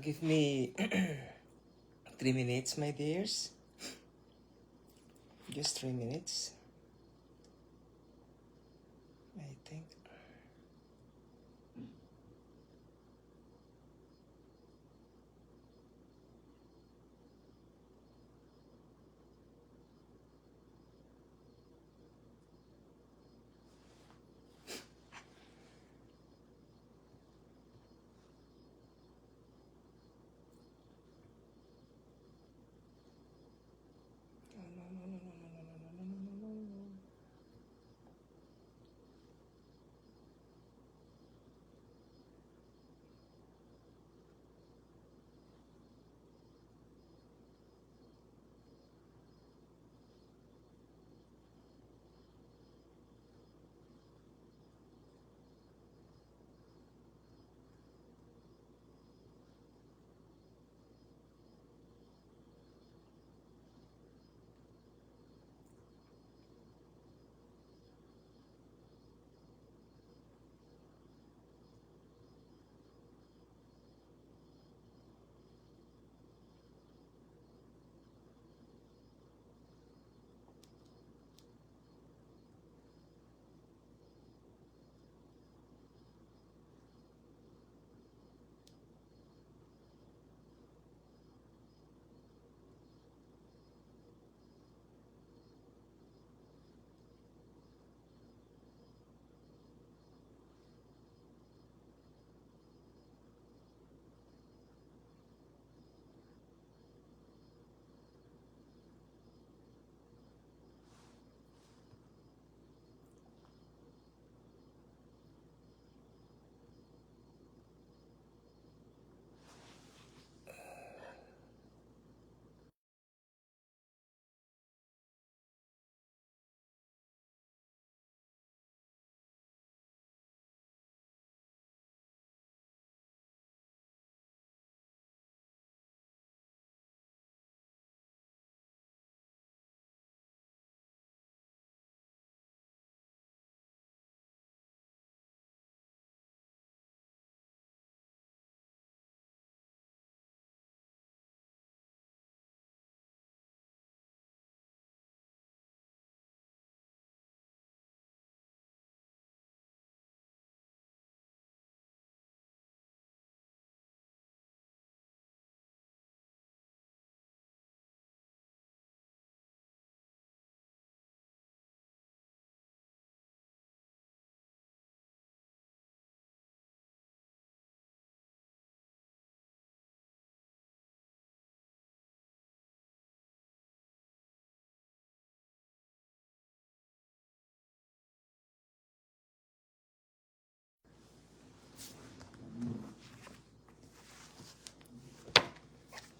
Give me 3 minutes, my dears. Just 3 minutes, I think.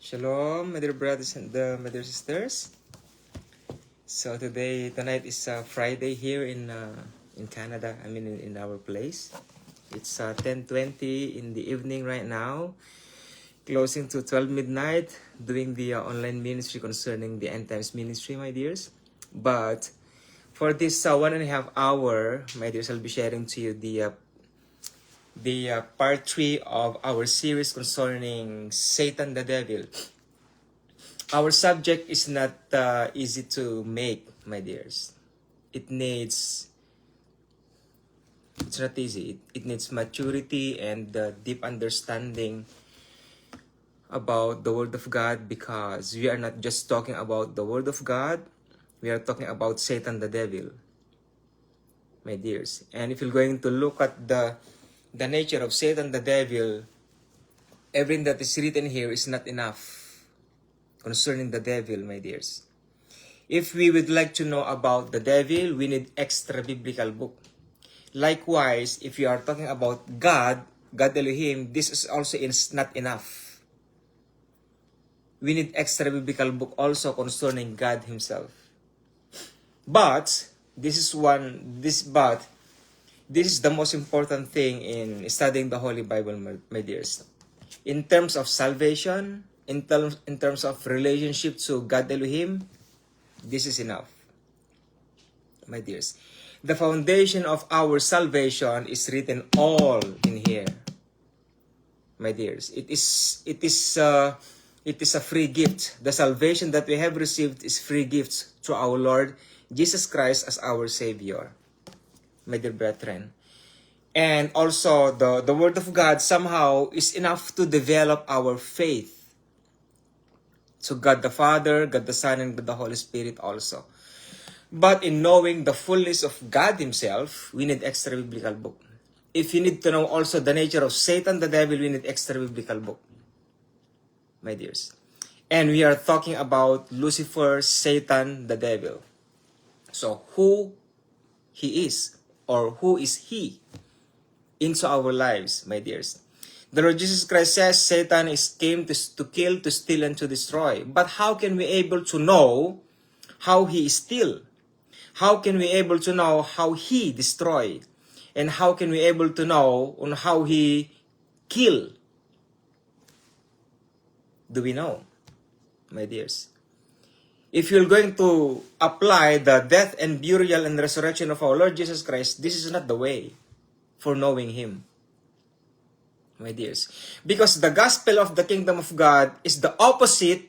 Shalom, my dear brothers and my dear sisters. So tonight is Friday here in Canada. I mean, in our place. It's 10:20 in the evening right now, closing to 12 midnight, doing the online ministry concerning the end times ministry, my dears. But for this 1.5 hour, my dears, I'll be sharing to you the part 3 of our series concerning Satan the devil. Our subject is not easy to make, my dears. It's not easy. It needs maturity and deep understanding about the Word of God, because we are not just talking about the Word of God, we are talking about Satan the devil, my dears. And if you're going to look at the nature of Satan the devil, everything that is written here is not enough concerning the devil, my dears. If we would like to know about the devil, we need extra biblical book. Likewise, if you are talking about God Elohim, this is also not enough. We need extra biblical book also concerning God Himself. But this is the most important thing in studying the Holy Bible, my dears. In terms of salvation, in terms of relationship to God Elohim, this is enough, my dears. The foundation of our salvation is written all in here, my dears. It is a free gift. The salvation that we have received is free gifts through our Lord Jesus Christ as our Savior, my dear brethren. And also the Word of God somehow is enough to develop our faith to God the Father, God the Son, and God the Holy Spirit also. But in knowing the fullness of God Himself, we need extra biblical book. If you need to know also the nature of Satan the devil, we need extra biblical book, my dears. And we are talking about Lucifer, Satan the devil. So who he is, or who is he into our lives, my dears? The Lord Jesus Christ says Satan came to kill, to steal, and to destroy. But how can we able to know how he steal? How can we able to know how he destroy? And how can we able to know on how he kill? Do we know, my dears? If you're going to apply the death and burial and resurrection of our Lord Jesus Christ, this is not the way for knowing Him, my dears. Because the gospel of the kingdom of God is the opposite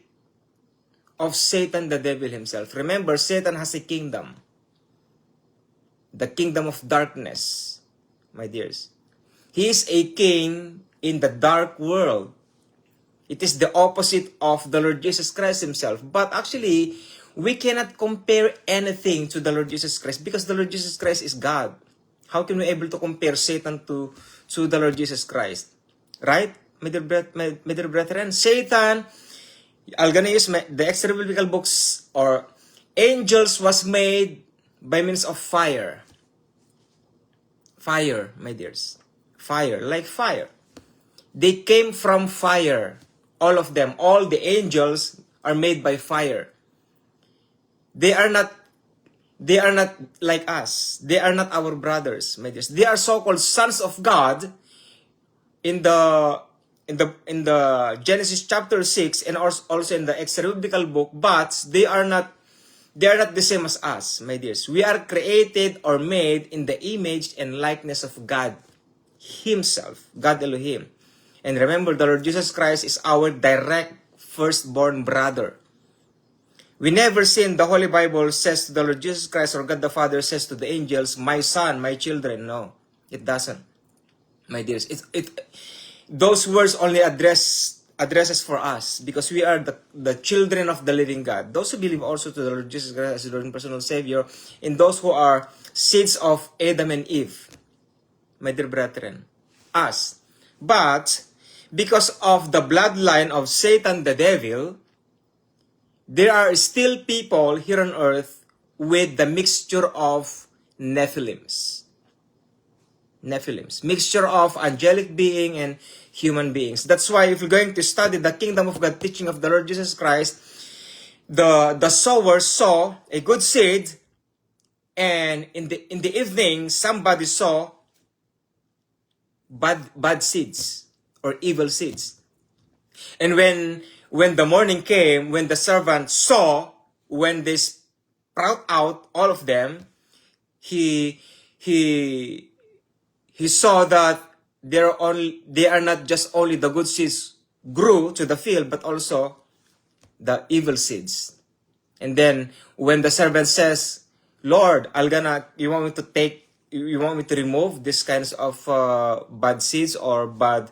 of Satan the devil himself. Remember, Satan has a kingdom. The kingdom of darkness, my dears. He is a king in the dark world. It is the opposite of the Lord Jesus Christ Himself. But actually, we cannot compare anything to the Lord Jesus Christ because the Lord Jesus Christ is God. How can we able to compare Satan to the Lord Jesus Christ? Right, my dear brethren? Satan, I'm gonna use the extra biblical books, or angels was made by means of fire. Fire, my dears. Fire, like fire. They came from fire. All of them, all the angels are made by fire. They are not like us. They are not our brothers, my dears. They are so-called sons of God in the Genesis chapter 6 and also in the extra biblical book, but they are not the same as us, my dears. We are created or made in the image and likeness of God Himself, God Elohim. And remember, the Lord Jesus Christ is our direct firstborn brother. We never see in the Holy Bible says to the Lord Jesus Christ or God the Father says to the angels, my son, my children. No, it doesn't, my dears. Those words only addresses for us because we are the children of the living God. Those who believe also to the Lord Jesus Christ as Lord and personal Savior, and those who are seeds of Adam and Eve, my dear brethren, us. But because of the bloodline of Satan the devil, there are still people here on earth with the mixture of Nephilims. Mixture of angelic being and human beings. That's why if you're going to study the kingdom of God teaching of the Lord Jesus Christ, the sower saw a good seed, and in the evening somebody saw bad seeds or evil seeds. And when the morning came, when the servant saw, when they sprout out, all of them, he saw that they are not just only the good seeds grew to the field, but also the evil seeds. And then when the servant says, Lord, you want me to remove these kinds of bad seeds or bad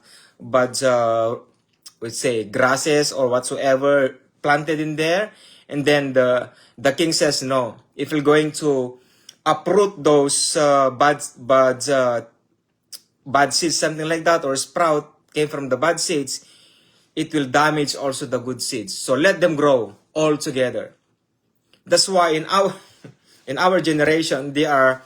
let's say grasses or whatsoever planted in there? And then the king says, no, if you're going to uproot those bad seeds, something like that, or sprout came from the bad seeds, it will damage also the good seeds. So let them grow all together. That's why in our generation, they are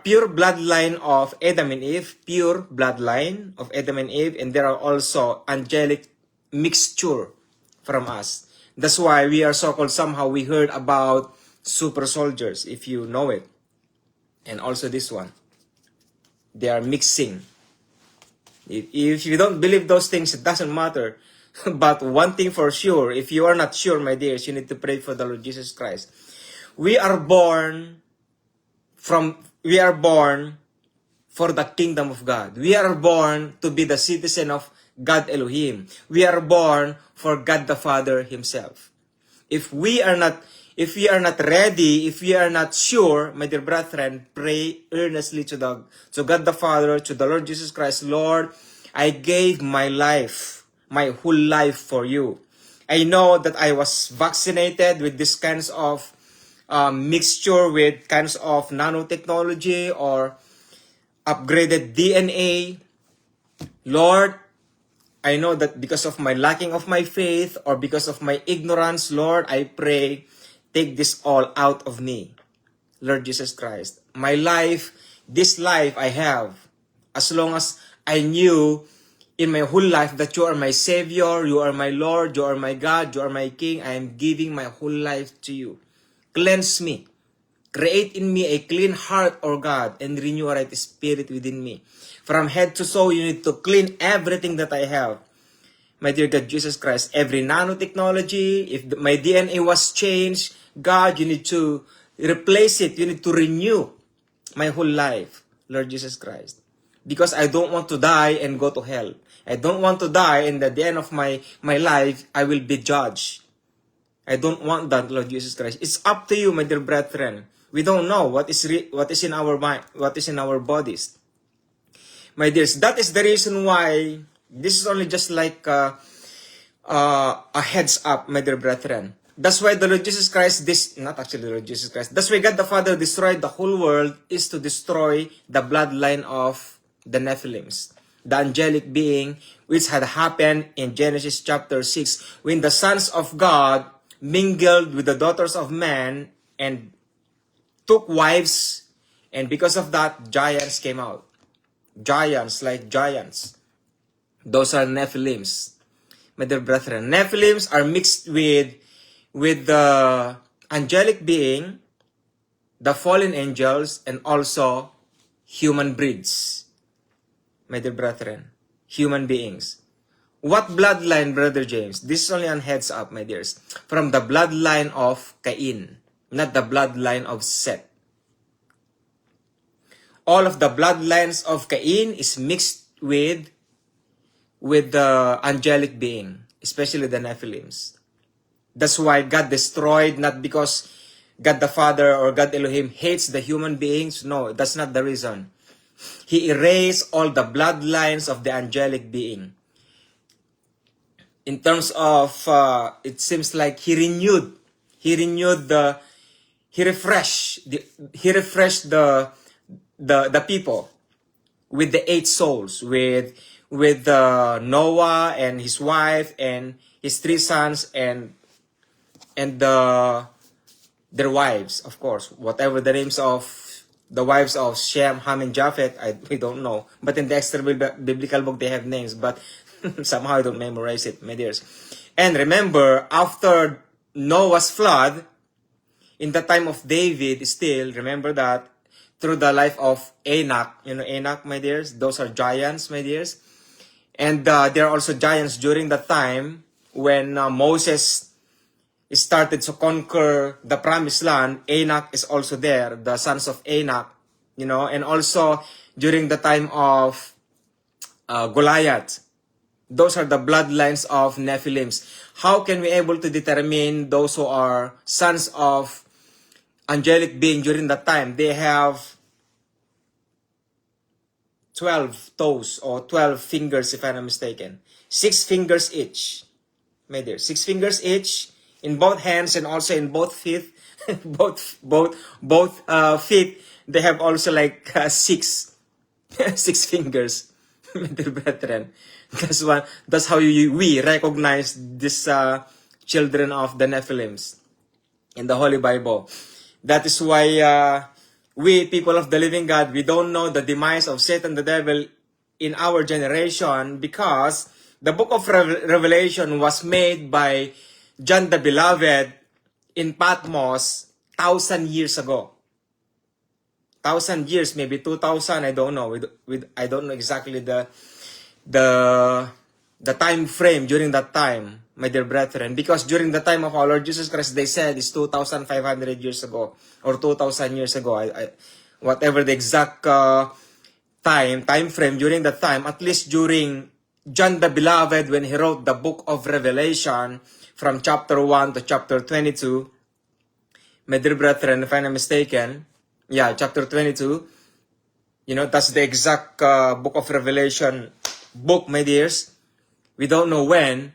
pure bloodline of Adam and Eve, pure bloodline of Adam and Eve, and there are also angelic mixture from us. That's why we are so-called, somehow we heard about super soldiers, if you know it. And also this one. They are mixing. If you don't believe those things, it doesn't matter. But one thing for sure, if you are not sure, my dears, you need to pray for the Lord Jesus Christ. We are born for the kingdom of God. We are born to be the citizen of God Elohim. We are born for God the Father Himself. If we are not ready, if we are not sure, my dear brethren, pray earnestly to God the Father, to the Lord Jesus Christ. Lord, I gave my life, my whole life for you. I know that I was vaccinated with this kinds of mixture with kinds of nanotechnology or upgraded DNA. Lord, I know that because of my lacking of my faith or because of my ignorance, Lord, I pray, take this all out of me. Lord Jesus Christ, my life, this life I have, as long as I knew in my whole life that you are my Savior, you are my Lord, you are my God, you are my King, I am giving my whole life to you. Cleanse me. Create in me a clean heart, O God, and renew a right spirit within me. From head to toe, you need to clean everything that I have. My dear God, Jesus Christ, every nanotechnology, if my DNA was changed, God, you need to replace it. You need to renew my whole life, Lord Jesus Christ. Because I don't want to die and go to hell. I don't want to die and at the end of my life, I will be judged. I don't want that, Lord Jesus Christ. It's up to you, my dear brethren. We don't know what is in our mind, what is in our bodies. My dears, that is the reason why this is only just like a heads up, my dear brethren. That's why the Lord Jesus Christ, not actually the Lord Jesus Christ, that's why God the Father destroyed the whole world, is to destroy the bloodline of the Nephilims, the angelic being, which had happened in Genesis chapter 6, when the sons of God mingled with the daughters of man and took wives, and because of that, giants came out. Giants like giants. Those are Nephilims. My dear brethren, Nephilims are mixed with the angelic being, the fallen angels, and also human breeds. My dear brethren, human beings. What bloodline, Brother James? This is only an heads up, my dears. From the bloodline of Cain, not the bloodline of Seth. All of the bloodlines of Cain is mixed with the angelic being, especially the Nephilims. That's why God destroyed, not because God the Father or God Elohim hates the human beings. No, that's not the reason. He erased all the bloodlines of the angelic being. In terms of, it seems like he refreshed the people with the 8 souls, with Noah and his wife and his 3 sons and their wives, of course, whatever the names of the wives of Shem, Ham, and Japheth, we don't know. But in the extra biblical book, they have names, but somehow I don't memorize it, my dears. And remember, after Noah's flood, in the time of David still, remember that, through the life of Enoch. You know Enoch, my dears? Those are giants, my dears. And there are also giants during the time when Moses started to conquer the promised land. Enoch is also there, the sons of Enoch, you know, and also during the time of Goliath. Those are the bloodlines of Nephilims. How can we able to determine those who are sons of angelic being during that time? They have 12 toes or 12 fingers, if I'm not mistaken. 6 fingers each. My dear, 6 fingers each in both hands and also in both feet. both feet. They have also like 6 6 fingers. My dear brethren, that's how we recognize these children of the Nephilims in the Holy Bible. That is why we, people of the living God, we don't know the demise of Satan the devil in our generation, because the book of Revelation was made by John the Beloved in Patmos 1,000 years ago. 1,000 years, maybe 2,000, I don't know. I don't know exactly the time frame during that time, my dear brethren, because during the time of our Lord Jesus Christ, they said it's 2,500 years ago or 2,000 years ago. Whatever the exact time frame during that time, at least during John the Beloved, when he wrote the book of Revelation from chapter 1 to chapter 22, my dear brethren, if I'm not mistaken, yeah, chapter 22, you know, that's the exact book of Revelation book, my dears. We don't know when,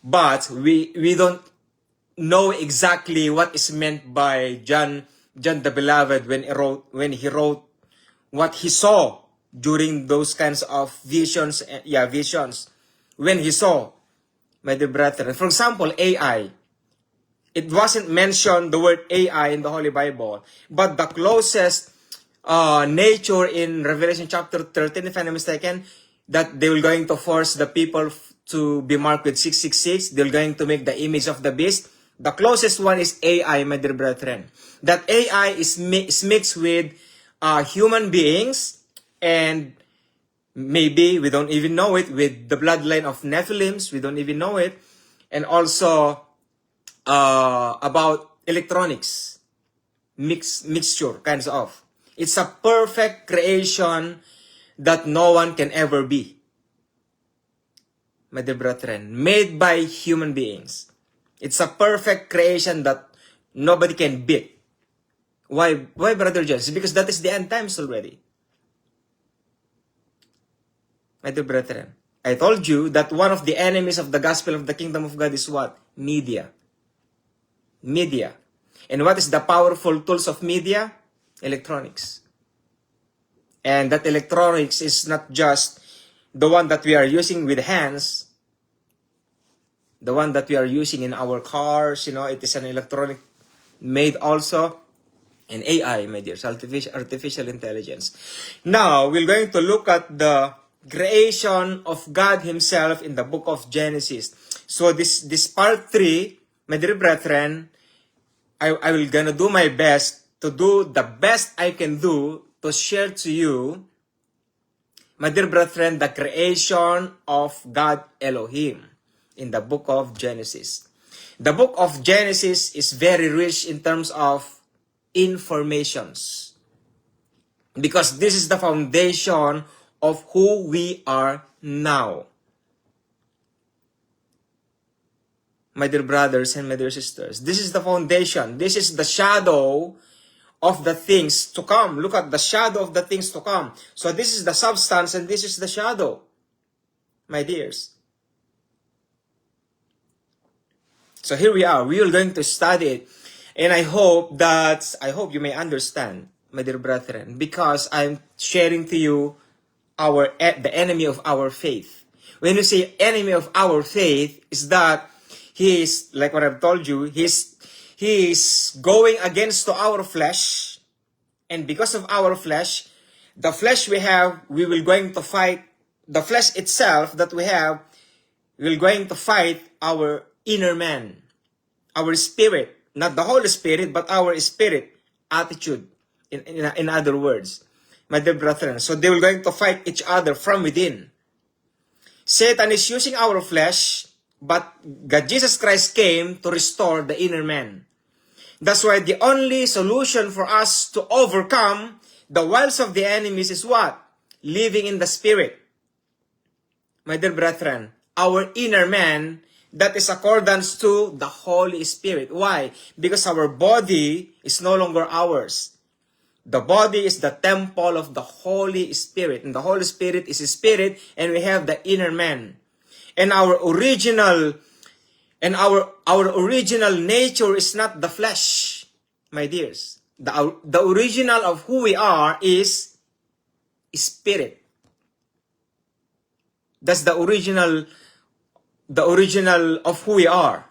but we don't know exactly what is meant by John the Beloved when he wrote what he saw during those kinds of visions. Visions. When he saw, my dear brethren. For example, AI. It wasn't mentioned, the word AI, in the Holy Bible, but the closest nature in Revelation chapter 13, if I'm not mistaken, that they were going to force the people to be marked with 666. They're going to make the image of the beast. The closest one is AI, my dear brethren. That AI is mixed with human beings, and maybe we don't even know it, with the bloodline of Nephilims. We don't even know it. And also about electronics, mixture, kinds of. It's a perfect creation that no one can ever be, my dear brethren, made by human beings. It's a perfect creation that nobody can beat. Why, Brother James? Because that is the end times already. My dear brethren, I told you that one of the enemies of the gospel of the kingdom of God is what? Media. Media. And what is the powerful tools of media? Electronics. And that electronics is not just the one that we are using with hands, the one that we are using in our cars, you know, it is an electronic made also. And AI, my dears, artificial intelligence. Now, we're going to look at the creation of God Himself in the book of Genesis. So this part 3, my dear brethren, I will gonna do my best to do the best I can do to share to you, my dear brethren, the creation of God Elohim in the book of Genesis. The book of Genesis is very rich in terms of informations, because this is the foundation of who we are now. My dear brothers and my dear sisters, this is the foundation. This is the shadow of the things to come. Look at the shadow of the things to come. So this is the substance and this is the shadow, my dears. So here we are. We are going to study it. And I hope you may understand, my dear brethren, because I'm sharing to you the enemy of our faith. When you say enemy of our faith, is that he is, like what I've told you, he is going against to our flesh. And because of our flesh, the flesh we have, we will going to fight, the flesh itself that we have, we will going to fight our inner man, our spirit, not the Holy Spirit, but our spirit attitude. In other words, my dear brethren. So they were going to fight each other from within. Satan is using our flesh, but God Jesus Christ came to restore the inner man. That's why the only solution for us to overcome the wiles of the enemies is what? Living in the Spirit. My dear brethren, our inner man, that is accordance to the Holy Spirit. Why? Because our body is no longer ours. The body is the temple of the Holy Spirit. And the Holy Spirit is a spirit, and we have the inner man. And our original nature is not the flesh, my dears. The original of who we are is spirit. That's the original of who we are.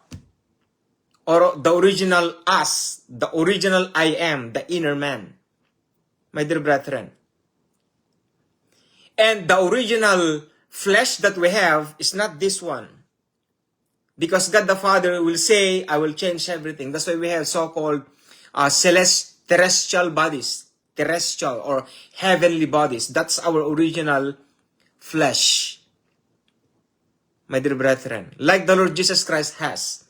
Or the original us, the original I am, the inner man. My dear brethren. And the original flesh that we have is not this one. Because God the Father will say, I will change everything. That's why we have so-called terrestrial bodies. Terrestrial or heavenly bodies. That's our original flesh. My dear brethren. Like the Lord Jesus Christ has.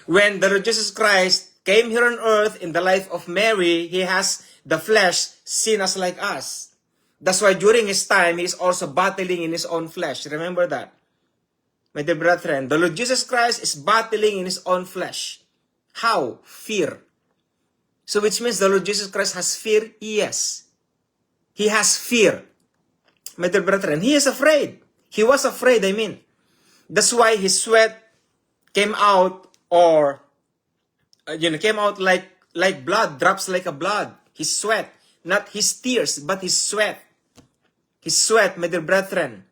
When the Lord Jesus Christ came here on earth in the life of Mary, He has the flesh seen as like us. That's why during His time, He is also battling in His own flesh. Remember that. My dear brethren, the Lord Jesus Christ is battling in His own flesh. How? Fear. So which means the Lord Jesus Christ has fear? Yes. He has fear. My dear brethren, He is afraid. He was afraid, I mean. That's why His sweat came out came out like blood, drops like a blood. His sweat. Not His tears, but His sweat. His sweat, my dear brethren.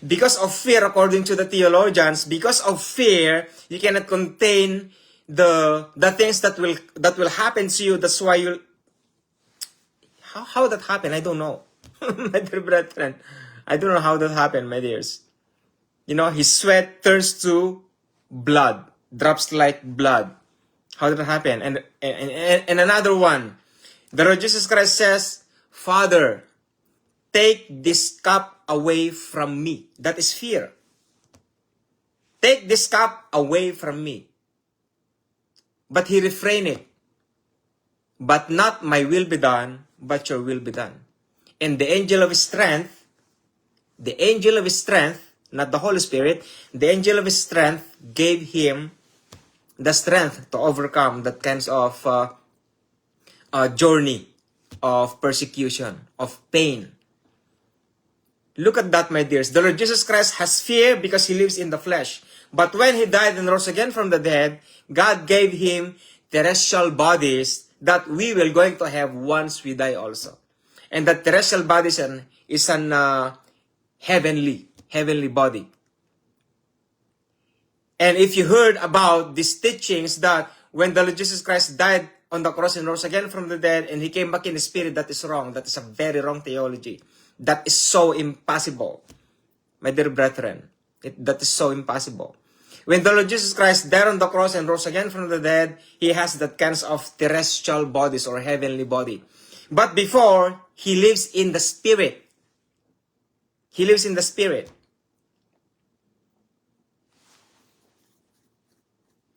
Because of fear, according to the theologians, because of fear, you cannot contain the things that will happen to you. That's why you'll... How that happened? I don't know. My dear brethren, I don't know how that happened, my dears. His sweat turns to blood, drops like blood. How did that happen? And another one, the Lord Jesus Christ says, Father, take this cup away from me. That is fear. Take this cup away from me. But He refrained it. But not my will be done, but your will be done. And the angel of strength, not the Holy Spirit, the angel of strength gave Him the strength to overcome that kinds of journey of persecution, of pain. Look at that, my dears. The Lord Jesus Christ has fear because He lives in the flesh. But when He died and rose again from the dead, God gave Him terrestrial bodies that we will going to have once we die also. And that terrestrial bodies is an heavenly body. And if you heard about these teachings that when the Lord Jesus Christ died on the cross and rose again from the dead and He came back in the spirit, that is wrong. That is a very wrong theology. That is so impossible. My dear brethren, that is so impossible. When the Lord Jesus Christ died on the cross and rose again from the dead, He has that kinds of terrestrial bodies or heavenly body. But before, He lives in the spirit. He lives in the spirit.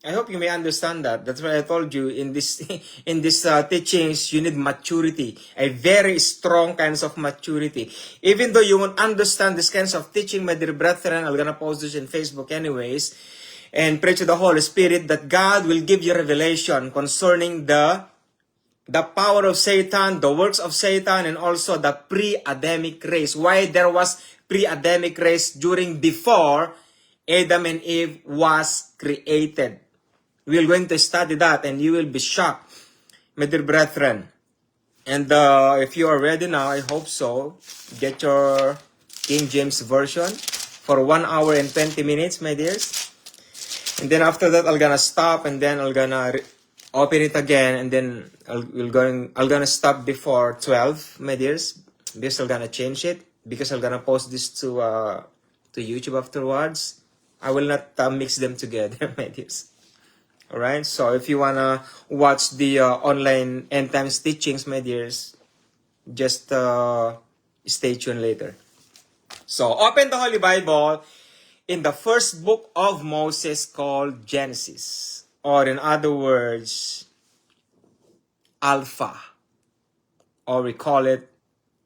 I hope you may understand that. That's why I told you in this teachings, you need maturity, a very strong kinds of maturity. Even though you won't understand this kinds of teaching, my dear brethren, I'm gonna post this in Facebook anyways, and pray to the Holy Spirit that God will give you revelation concerning the power of Satan, the works of Satan, and also the pre-Adamic race. Why there was pre-Adamic race before Adam and Eve was created. We are going to study that and you will be shocked, my dear brethren. And if you are ready now, I hope so, get your King James Version for 1 hour and 20 minutes, my dears. And then after that, I'm gonna stop and then I'm gonna open it again and then I'm gonna stop before 12, my dears. Because I'm gonna change it because I'm gonna post this to YouTube afterwards. I will not mix them together, my dears. Alright, so if you wanna watch the online end times teachings, my dears, Just stay tuned later. So, open the Holy Bible in the first book of Moses called Genesis. Or in other words, Alpha. Or we call it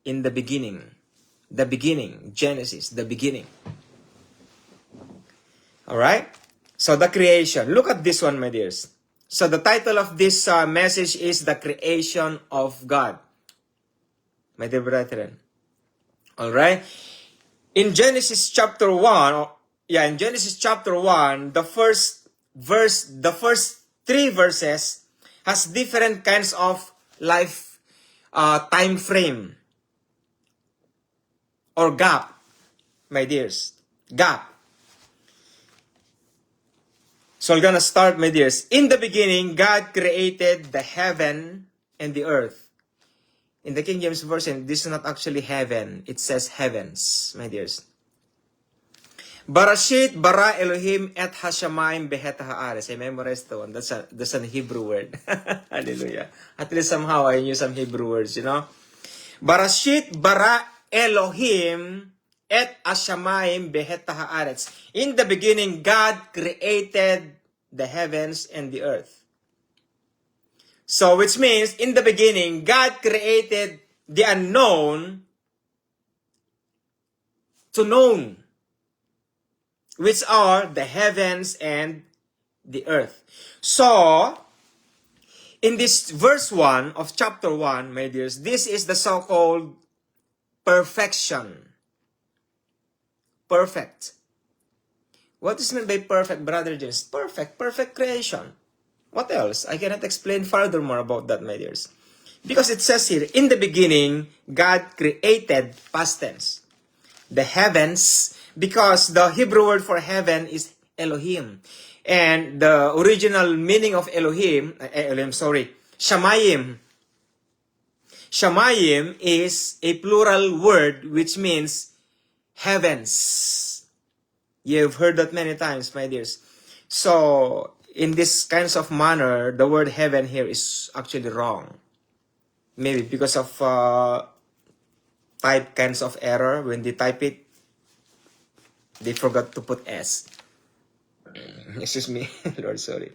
in the beginning. The beginning. Genesis, the beginning. Alright? So, the creation. Look at this one, my dears. So, the title of this message is The Creation of God. My dear brethren. Alright? In Genesis chapter 1, in Genesis chapter 1, the first three verses has different kinds of life time frame or gap, my dears. Gap. So I'm gonna start, my dears. In the beginning, God created the heaven and the earth. In the King James Version, this is not actually heaven. It says heavens, my dears. Barashit bara Elohim et hashamayim behet haaretz. I memorized the one. That's a Hebrew word. Hallelujah. At least somehow I knew some Hebrew words, you know. Barashit bara Elohim et hashamayim behet haaretz. In the beginning, God created the heavens and the earth. So, which means, in the beginning, God created the unknown to known, which are the heavens and the earth. So, in this verse 1 of chapter 1, my dears, this is the so-called perfection. Perfect. What is meant by perfect, Brother James? Perfect creation. What else? I cannot explain furthermore about that, my dears. Because it says here, in the beginning, God created, past tense, the heavens, because the Hebrew word for heaven is Elohim. And the original meaning of Shamayim. Shamayim is a plural word which means heavens. You've heard that many times, my dears. So, in this kinds of manner, the word heaven here is actually wrong. Maybe because of type kinds of error. When they type it, they forgot to put S. Excuse me, Lord, sorry.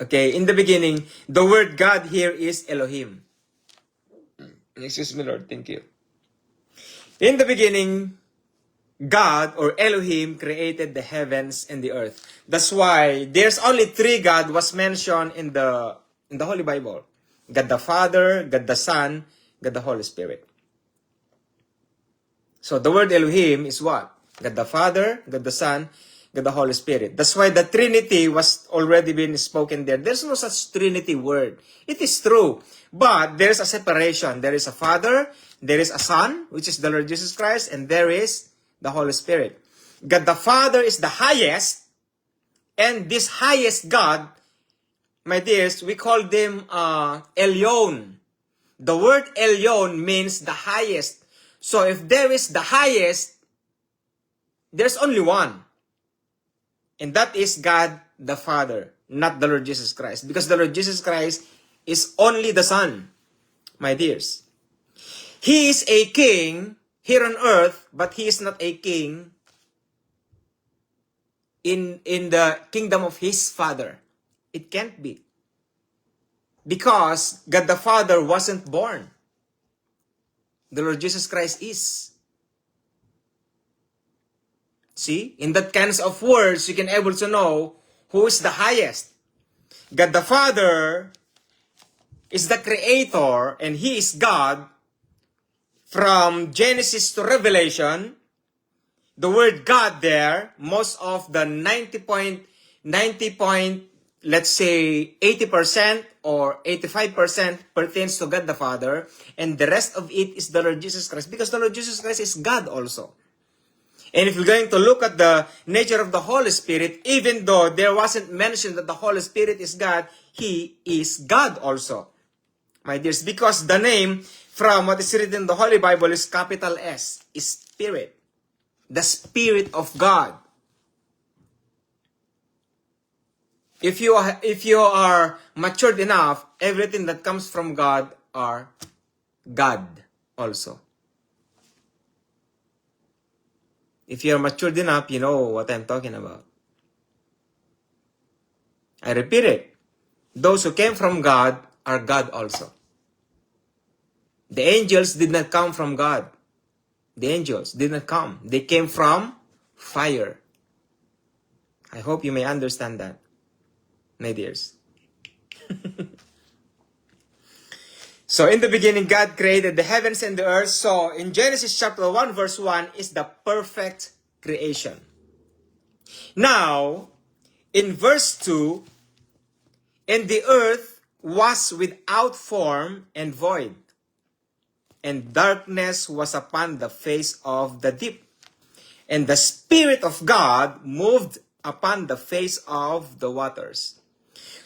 Okay, in the beginning, the word God here is Elohim. Excuse me, Lord, thank you. In the beginning, God or Elohim created the heavens and the earth. That's why there's only three God was mentioned in the Holy Bible. God the Father, God the Son, God the Holy Spirit. So the word Elohim is what? God the Father, God the Son, God the Holy Spirit. That's why the Trinity was already been spoken there. There's no such Trinity word. It is true. But there's a separation. There is a Father, there is a Son, which is the Lord Jesus Christ, and there is the Holy Spirit. God the Father is the highest, and this highest God, my dears, we call them Elyon. The word Elyon means the highest. So if there is the highest, there's only one. And that is God the Father, not the Lord Jesus Christ. Because the Lord Jesus Christ is only the Son, my dears. He is a king here on earth, but he is not a king in the kingdom of his Father. It can't be. Because God the Father wasn't born. The Lord Jesus Christ is. See? In that kinds of words, you can able to know who is the highest. God the Father is the Creator, and He is God. From Genesis to Revelation, the word God there, most of the 80% or 85% pertains to God the Father, and the rest of it is the Lord Jesus Christ, because the Lord Jesus Christ is God also. And if you're going to look at the nature of the Holy Spirit, even though there wasn't mentioned that the Holy Spirit is God, He is God also, my dears, because the name from what is written in the Holy Bible is capital S, is Spirit. The Spirit of God. If you are matured enough, everything that comes from God are God also. If you're matured enough, you know what I'm talking about. I repeat it. Those who came from God are God also. The angels did not come from God. The angels did not come. They came from fire. I hope you may understand that, my dears. So in the beginning, God created the heavens and the earth. So in Genesis chapter 1 verse 1 is the perfect creation. Now, in verse 2, and the earth was without form and void, and darkness was upon the face of the deep. And the Spirit of God moved upon the face of the waters.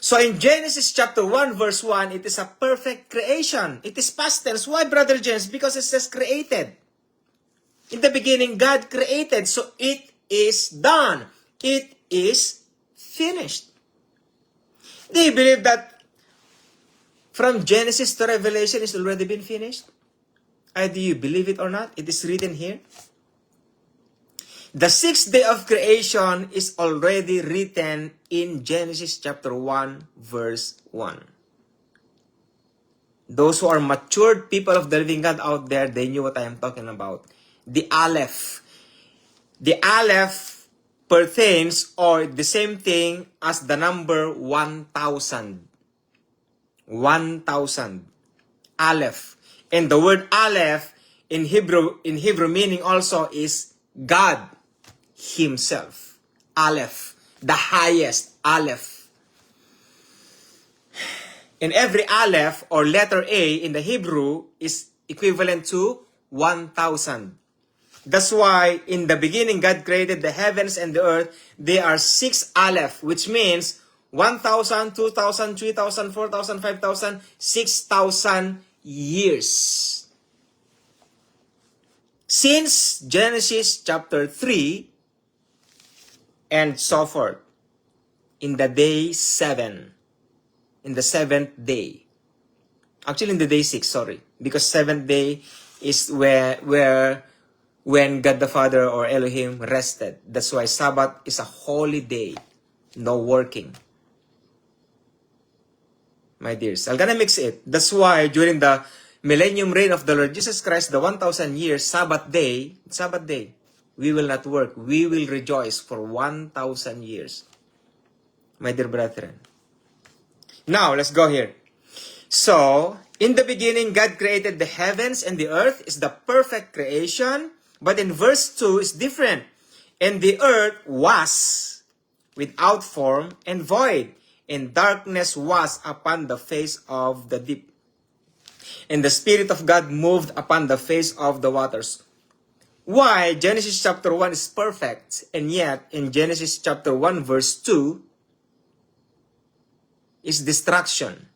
So in Genesis chapter 1 verse 1, it is a perfect creation. It is past tense. Why, Brother James? Because it says created. In the beginning, God created. So it is done. It is finished. Do you believe that from Genesis to Revelation it's already been finished? Do you believe it or not? It is written here. The sixth day of creation is already written in Genesis chapter 1 verse 1. Those who are matured people of the living God out there, they knew what I am talking about. The Aleph. The Aleph pertains or the same thing as the number 1,000. 1,000. Aleph. And the word Aleph in Hebrew meaning also is God Himself. Aleph. The highest. Aleph. And every Aleph or letter A in the Hebrew is equivalent to 1,000. That's why in the beginning God created the heavens and the earth. There are 6 Aleph, which means 1,000, 2,000, 3,000, 4,000, 5,000, 6,000 years. Since Genesis chapter 3 and so forth, in the day 7, in the 7th day. Actually, in the day 6, sorry. Because 7th day is when God the Father or Elohim rested. That's why Sabbath is a holy day. No working. My dears, I'm gonna mix it. That's why during the millennium reign of the Lord Jesus Christ, the 1,000 years, Sabbath day, we will not work. We will rejoice for 1,000 years. My dear brethren. Now, let's go here. So, in the beginning, God created the heavens and the earth is the perfect creation. But in verse 2, it's different. And the earth was without form and void, and darkness was upon the face of the deep. And the Spirit of God moved upon the face of the waters. Why Genesis chapter 1 is perfect, and yet in Genesis chapter 1 verse 2 is destruction.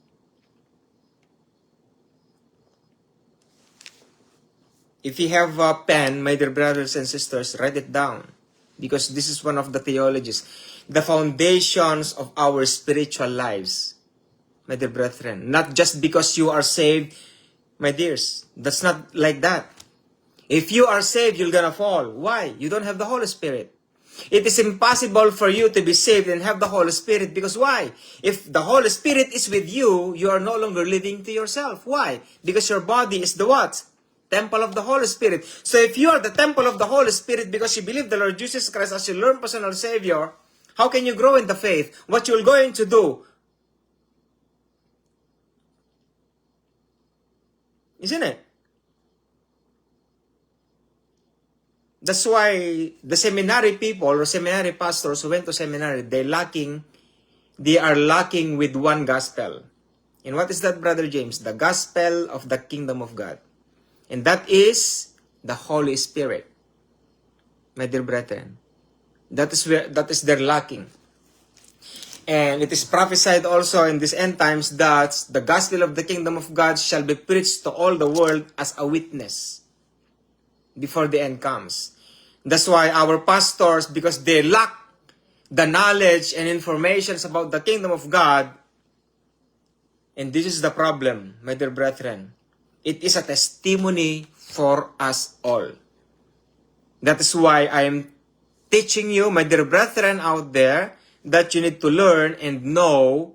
If you have a pen, my dear brothers and sisters, write it down. Because this is one of the theologies. The foundations of our spiritual lives. My dear brethren. Not just because you are saved, my dears. That's not like that. If you are saved, you're gonna fall. Why? You don't have the Holy Spirit. It is impossible for you to be saved and have the Holy Spirit. Because why? If the Holy Spirit is with you, you are no longer living to yourself. Why? Because your body is the what? Temple of the Holy Spirit. So if you are the temple of the Holy Spirit because you believe the Lord Jesus Christ as your Lord personal Savior, how can you grow in the faith? What you're going to do? Isn't it? That's why the seminary people or seminary pastors who went to seminary, they are lacking with one gospel. And what is that, Brother James? The gospel of the kingdom of God. And that is the Holy Spirit. My dear brethren. That is their lacking. And it is prophesied also in these end times that the gospel of the kingdom of God shall be preached to all the world as a witness before the end comes. That's why our pastors, because they lack the knowledge and information about the kingdom of God, and this is the problem, my dear brethren. It is a testimony for us all. That is why I am teaching you, my dear brethren out there, that you need to learn and know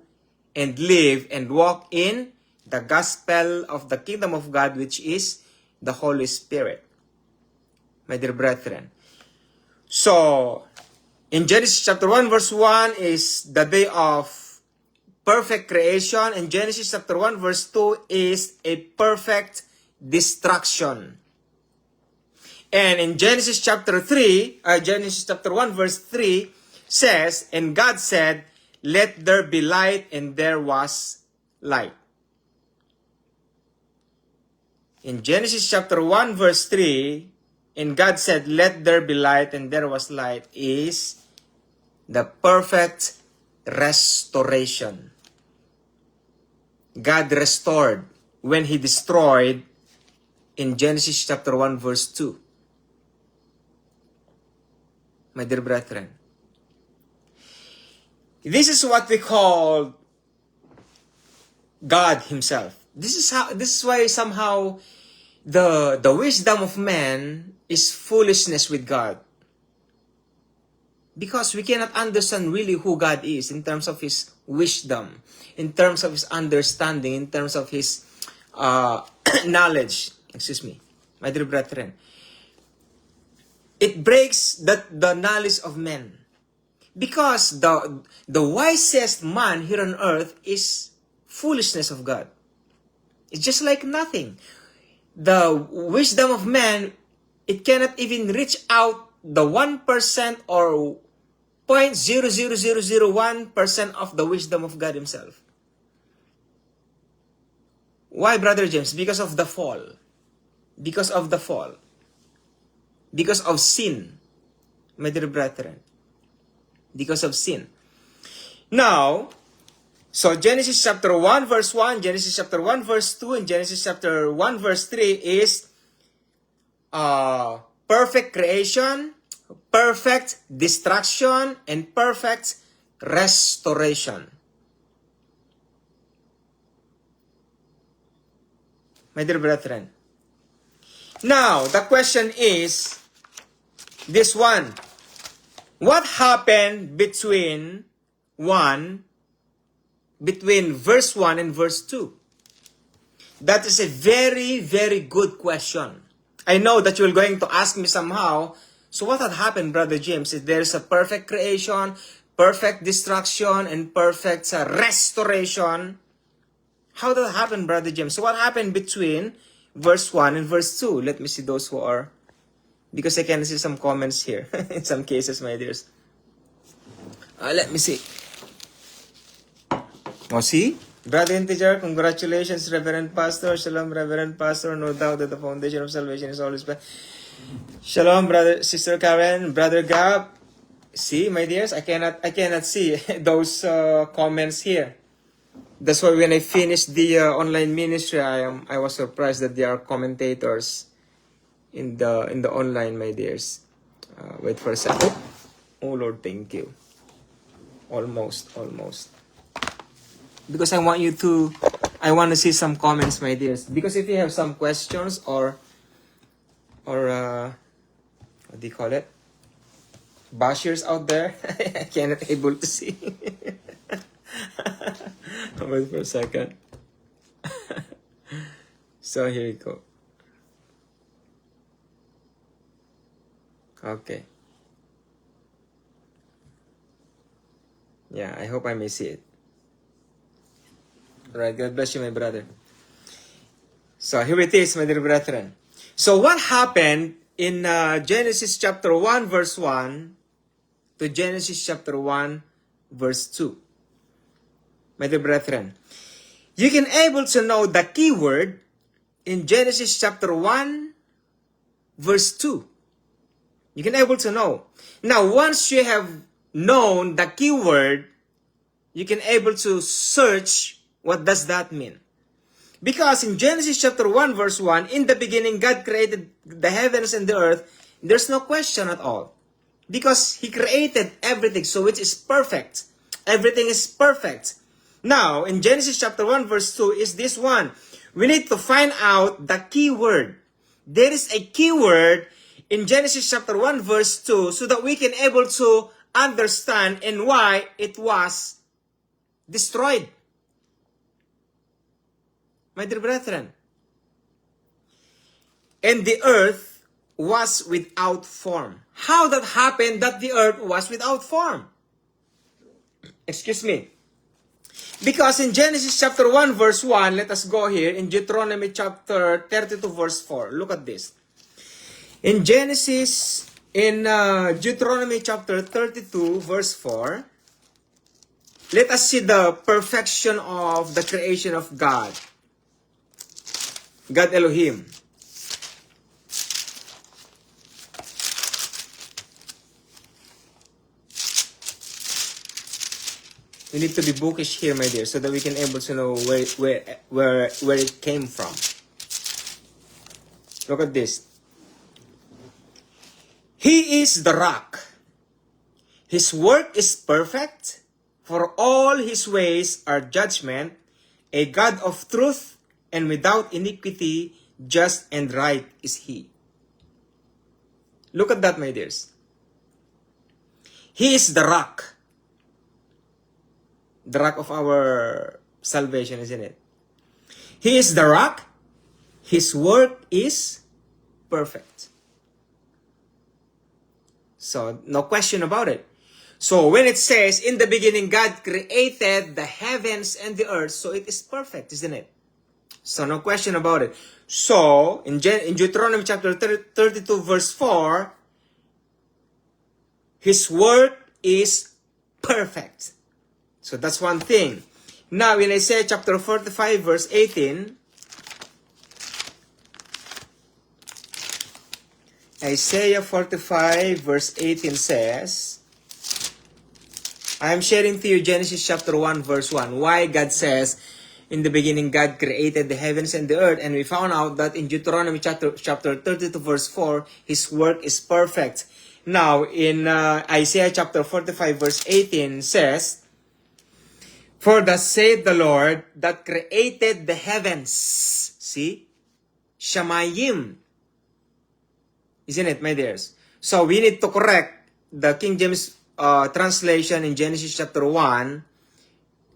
and live and walk in the gospel of the kingdom of God, which is the Holy Spirit. My dear brethren. So, in Genesis chapter 1 verse 1 is the day of perfect creation. And Genesis chapter 1 verse 2 is a perfect destruction. And in Genesis chapter 1 verse 3 says, and God said, let there be light, and there was light. In Genesis chapter 1 verse 3, and God said, let there be light, and there was light, is the perfect restoration. God restored when He destroyed in Genesis chapter 1 verse 2. My dear brethren, this is what we call God Himself. This is why somehow the wisdom of man is foolishness with God. Because we cannot understand really who God is in terms of His wisdom, in terms of His understanding, in terms of His knowledge. Excuse me, my dear brethren. It breaks the knowledge of men. Because the wisest man here on earth is foolishness of God. It's just like nothing. The wisdom of man, it cannot even reach out the 1% or 0.00001% of the wisdom of God Himself. Why, Brother James? Because of the fall. Because of the fall. Because of sin, my dear brethren. Because of sin. Now, so Genesis chapter 1 verse 1, Genesis chapter 1 verse 2, and Genesis chapter 1 verse 3 is perfect creation, perfect destruction, and perfect restoration. My dear brethren. Now, the question is this one. What happened between verse 1 and verse 2? That is a very, very good question. I know that you're going to ask me somehow, so what had happened, Brother James? If there's a perfect creation, perfect destruction, and perfect restoration, how did that happen, Brother James? So what happened between verse 1 and verse 2? Let me see those who are, because I can see some comments here in some cases, my dears. Let me see. Oh, see? Brother Integer, congratulations, Reverend Pastor. Shalom, Reverend Pastor. No doubt that the foundation of salvation is always by. Shalom, brother, Sister Karen, Brother Gab. See, my dears, I cannot see those comments here. That's why when I finished the online ministry, I was surprised that there are commentators in the online, my dears. Wait for a second. Oh Lord, thank you. Almost. Because I want to see some comments, my dears. Because if you have some questions or what do you call it? Bashers out there, I cannot able to see. Wait for a second. So here you go. Okay. Yeah, I hope I may see it. Alright, God bless you, my brother. So here it is, my dear brethren. So what happened in Genesis chapter 1 verse 1 to Genesis chapter 1 verse 2? My dear brethren, you can able to know the key word in Genesis chapter 1 verse 2. You can able to know. Now, once you have known the key word, you can able to search what does that mean. Because in Genesis chapter 1 verse 1, in the beginning God created the heavens and the earth. There's no question at all. Because He created everything, so it is perfect. Everything is perfect. Now, in Genesis chapter 1 verse 2 is this one. we need to find out the key word. There is a key word in Genesis chapter 1 verse 2 so that we can able to understand and why it was destroyed. My dear brethren, and the earth was without form. How that happened that the earth was without form? Excuse me. Because in Genesis chapter 1 verse 1, let us go here, in Deuteronomy chapter 32 verse 4. Look at this. In Deuteronomy chapter 32 verse 4, let us see the perfection of the creation of God. God Elohim. We need to be bookish here, my dear, so that we can able to know where it came from. Look at this. He is the rock. His work is perfect, for all his ways are judgment, a God of truth, and without iniquity, just and right is he. Look at that, my dears. He is the rock. The rock of our salvation, isn't it? He is the rock. His work is perfect. So, no question about it. So, when it says, in the beginning, God created the heavens and the earth, so it is perfect, isn't it? So, no question about it. So, in Deuteronomy chapter 32, verse 4, His work is perfect. So, that's one thing. Now, in Isaiah chapter 45, verse 18, Isaiah 45, verse 18 says, I am sharing to you Genesis chapter 1, verse 1. Why God says, in the beginning, God created the heavens and the earth. And we found out that in Deuteronomy chapter 32, verse 4, His work is perfect. Now, in Isaiah chapter 45, verse 18 says, For thus saith the Lord that created the heavens. See? Shamayim. Isn't it, my dears? So, we need to correct the King James translation in Genesis chapter 1,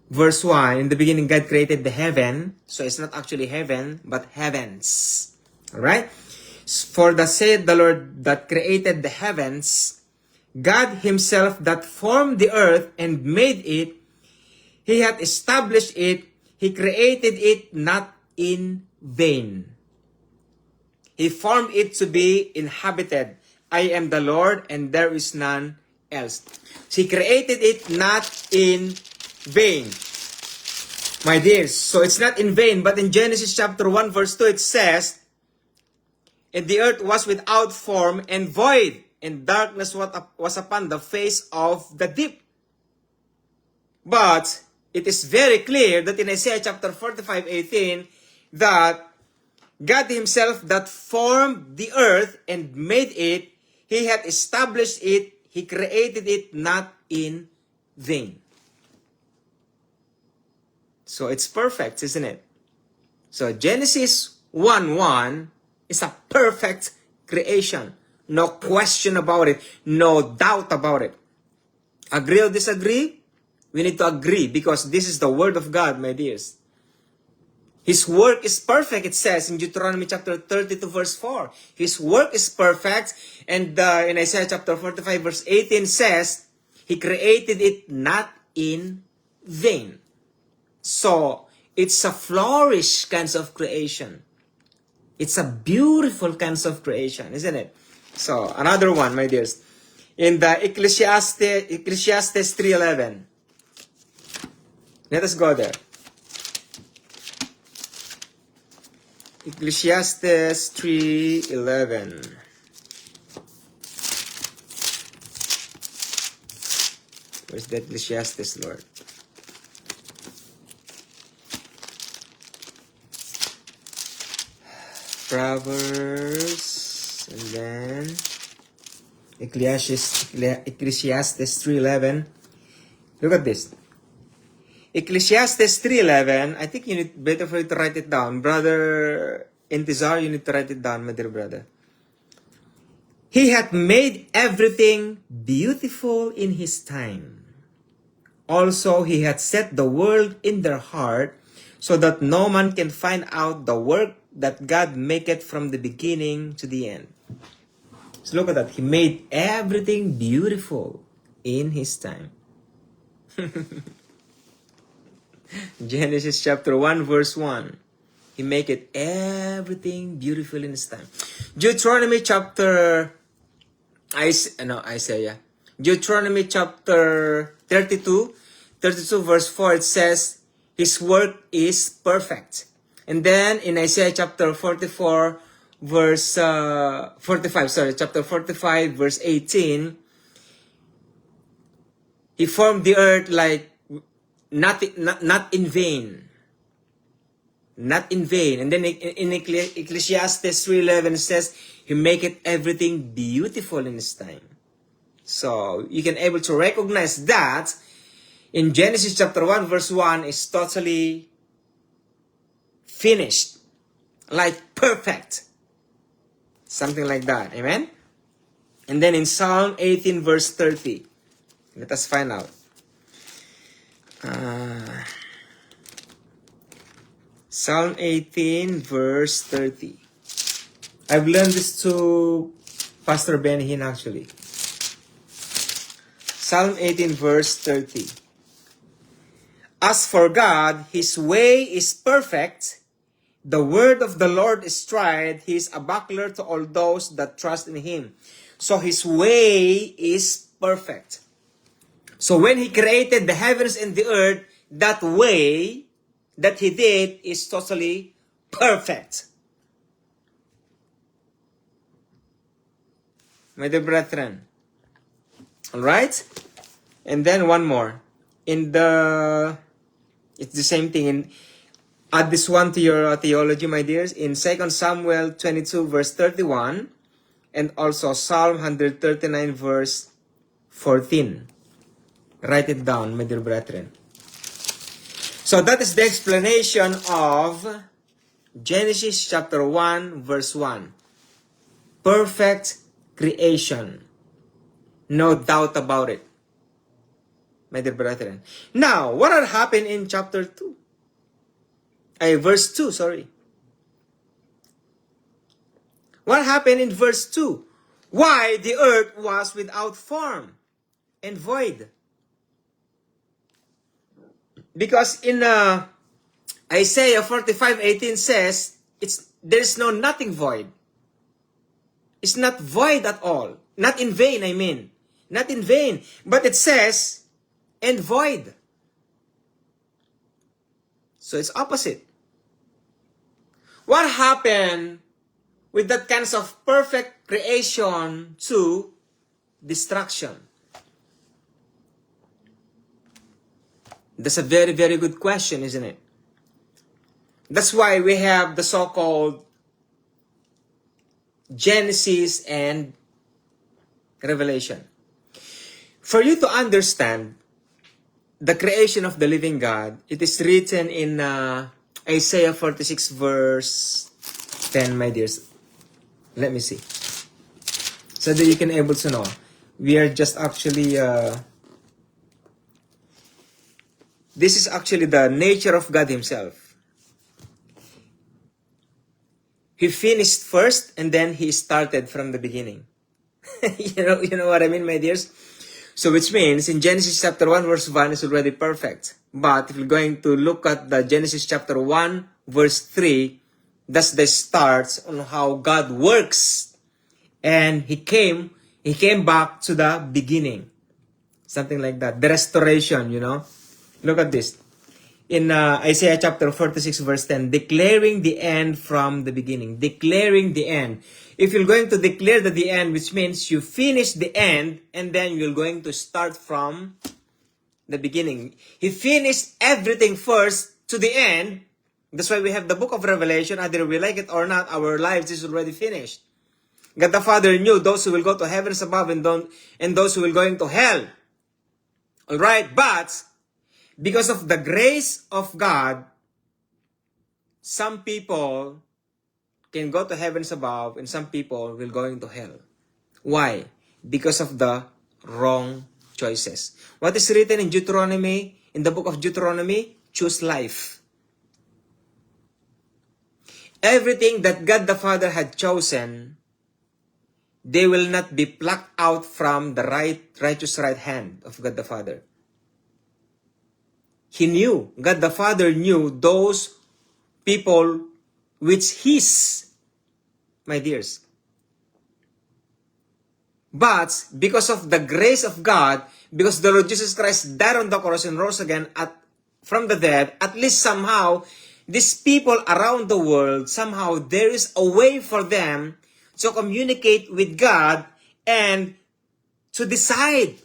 verse 1. In the beginning, God created the heaven. So, it's not actually heaven, but heavens. Alright? For thus saith the Lord that created the heavens, God Himself that formed the earth and made it, He hath established it, He created it not in vain. He formed it to be inhabited. I am the Lord, and there is none else. So He created it not in vain. My dears, so it's not in vain, but in Genesis chapter 1 verse 2 it says, And the earth was without form and void, and darkness was upon the face of the deep. But it is very clear that in Isaiah chapter 45:18 that God Himself that formed the earth and made it, He had established it, He created it not in vain. So it's perfect, isn't it? So Genesis 1:1 is a perfect creation. No question about it. No doubt about it. Agree or disagree? We need to agree because this is the Word of God, my dears. His work is perfect, it says in Deuteronomy chapter 32 verse 4. His work is perfect. And in Isaiah chapter 45 verse 18 says, He created it not in vain. So, it's a flourish kinds of creation. It's a beautiful kinds of creation, isn't it? So, another one, my dears. In the Ecclesiastes 3:11. Let us go there. Ecclesiastes 3:11. Where's the Ecclesiastes, Lord? Proverbs, and then Ecclesiastes 3:11. Look at this. Ecclesiastes 3:11, I think you need better for you to write it down. Brother Intizar, you need to write it down, my dear brother. He hath made everything beautiful in his time. Also, he hath set the world in their heart, so that no man can find out the work that God maketh from the beginning to the end. So look at that. He made everything beautiful in his time. Genesis chapter 1 verse 1. He maketh everything beautiful in his time. Deuteronomy chapter Isaiah. Deuteronomy chapter 32 verse 4, it says, his work is perfect. And then in Isaiah chapter 45 verse 18, he formed the earth like not in vain. Not in vain. And then in Ecclesiastes 3:11 it says, he maketh everything beautiful in his time. So you can able to recognize that in Genesis chapter 1 verse 1 is totally finished. Like perfect. Something like that. Amen? And then in Psalm 18 verse 30. Let us find out. Psalm 18 verse 30. I've learned this to Pastor Ben Hinn actually. Psalm 18 verse 30. As for God, his way is perfect. The word of the Lord is tried. He is a buckler to all those that trust in him. So his way is perfect. So when he created the heavens and the earth, that way that he did is totally perfect. My dear brethren. Alright? And then one more. It's the same thing. Add this one to your theology, my dears. In 2 Samuel 22 verse 31. And also Psalm 139 verse 14. Write it down, my dear brethren. So that is the explanation of Genesis chapter 1 verse 1. Perfect creation. No doubt about it, my dear brethren. Now, what had happened in chapter 2? Verse 2, sorry. What happened in verse 2? Why the earth was without form and void. Because in Isaiah 45:18 says, there's no nothing void. It's not void at all. Not in vain, I mean. Not in vain. But it says, and void. So it's opposite. What happened with that kind of perfect creation to destruction? That's a very, very good question, isn't it? That's why we have the so-called Genesis and Revelation. For you to understand the creation of the living God, it is written in Isaiah 46 verse 10, my dears. Let me see. So that you can able to know. We are just actually... this is actually the nature of God himself. He finished first and then he started from the beginning. you know what I mean, my dears? So which means in Genesis chapter 1 verse 1 is already perfect. But if you're going to look at the Genesis chapter 1 verse 3, that's the start on how God works. And he came back to the beginning. Something like that. The restoration, you know. Look at this. In Isaiah chapter 46 verse 10, declaring the end from the beginning. Declaring the end. If you're going to declare the end, which means you finish the end, and then you're going to start from the beginning. He finished everything first to the end. That's why we have the book of Revelation. Either we like it or not, our lives is already finished. God the Father knew those who will go to heavens above and those who will go into hell. Alright, but Because of the grace of God, some people can go to heavens above and some people will go into hell. Why? Because of the wrong choices. What is written in Deuteronomy, in the book of Deuteronomy? Choose life. Everything that God the Father had chosen, they will not be plucked out from the righteous right hand of God the Father. He knew, God the Father knew those people which His, my dears. But because of the grace of God, because the Lord Jesus Christ died on the cross and rose again from the dead, at least somehow, these people around the world, somehow there is a way for them to communicate with God and to decide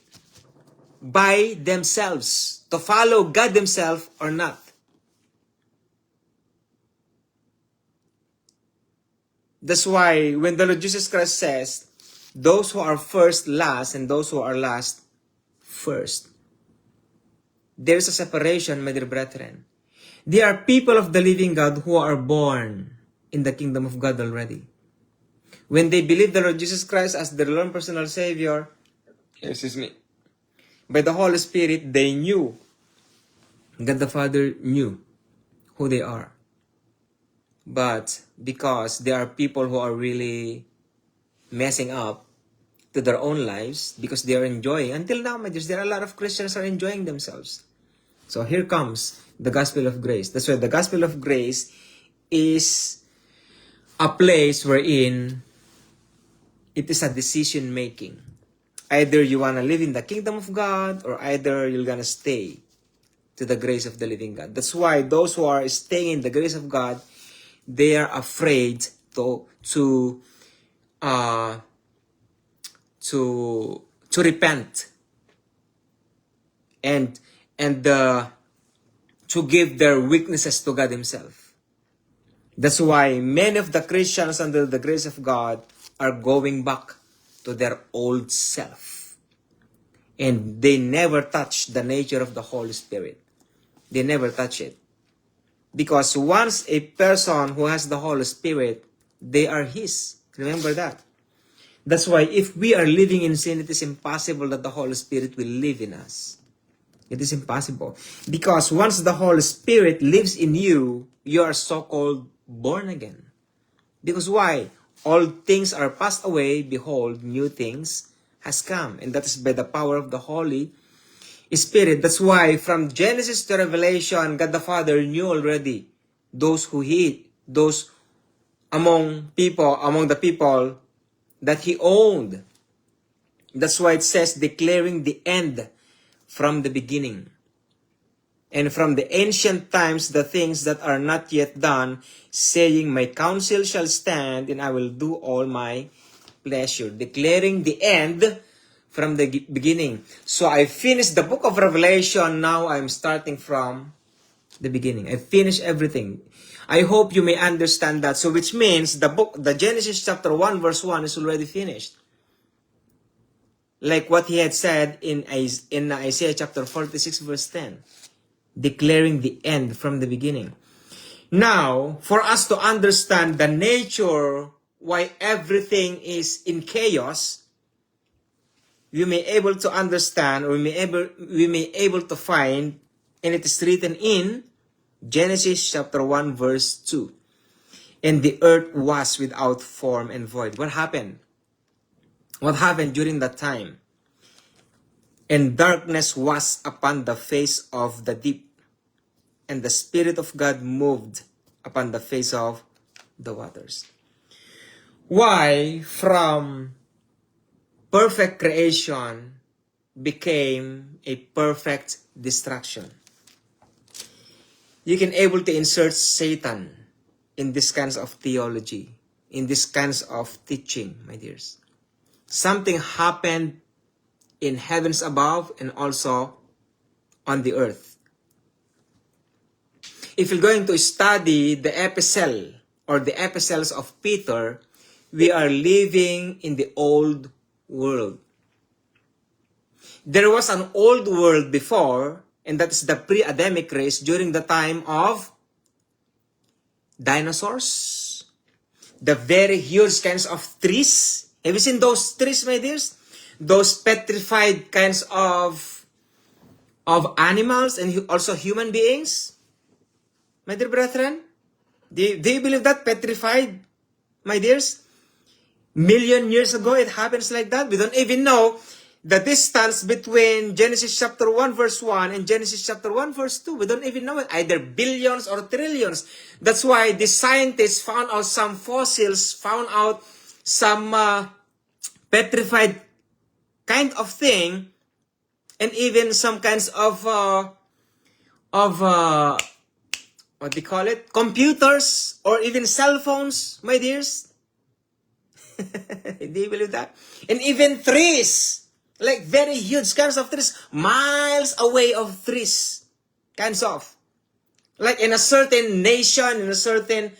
by themselves, to follow God themselves or not. That's why when the Lord Jesus Christ says, those who are first last and those who are last first, there is a separation, my dear brethren. There are people of the living God who are born in the kingdom of God already. When they believe the Lord Jesus Christ as their Lord and personal Savior, by the Holy Spirit, they knew, God the Father knew who they are. But because there are people who are really messing up to their own lives, because they are enjoying, until now, my dears, there are a lot of Christians are enjoying themselves. So here comes the gospel of grace. That's why the gospel of grace is a place wherein it is a decision making. Either you want to live in the kingdom of God or either you're going to stay to the grace of the living God. That's why those who are staying in the grace of God, they are afraid to repent and to give their weaknesses to God Himself. That's why many of the Christians under the grace of God are going back to their old self. And they never touch the nature of the Holy Spirit. They never touch it. Because once a person who has the Holy Spirit, they are His. Remember that. That's why if we are living in sin, it is impossible that the Holy Spirit will live in us. It is impossible. Because once the Holy Spirit lives in you, you are so-called born again. Because why? All things are passed away, behold, new things has come. And that is by the power of the Holy Spirit. That's why from Genesis to Revelation, God the Father knew already those among the people that He owned. That's why it says, declaring the end from the beginning. And from the ancient times, the things that are not yet done, saying, my counsel shall stand, and I will do all my pleasure. Declaring the end from the beginning. So I finished the book of Revelation. Now I'm starting from the beginning. I finished everything. I hope you may understand that. So which means the Genesis chapter 1 verse 1 is already finished. Like what he had said in Isaiah chapter 46 verse 10. Declaring the end from the beginning. Now, for us to understand the nature why everything is in chaos, we may able to understand, or we may able to find, and it is written in Genesis chapter 1 verse 2. And the earth was without form and void. What happened? What happened during that time? And darkness was upon the face of the deep, and the Spirit of God moved upon the face of the waters. Why from perfect creation became a perfect destruction? You can able to insert Satan in this kinds of theology, in this kinds of teaching, my dears. Something happened in heavens above and also on the earth. If you're going to study the epistle or the epistles of Peter, we are living in the old world. There was an old world before, And that is the pre-Adamic race during the time of dinosaurs. The very huge kinds of trees. Have you seen those trees, my dears? Those petrified kinds of animals and also human beings. My dear brethren, do you believe that? Petrified, my dears? Million years ago, it happens like that. We don't even know the distance between Genesis chapter 1 verse 1 and Genesis chapter 1 verse 2. We don't even know it. Either billions or trillions. That's why the scientists found out some fossils, found out some petrified kind of thing, and even some kinds of what do you call it? Computers or even cell phones, my dears. Do you believe that? And even trees, like very huge kinds of trees, miles away of trees, kinds of. Like in a certain nation, in a certain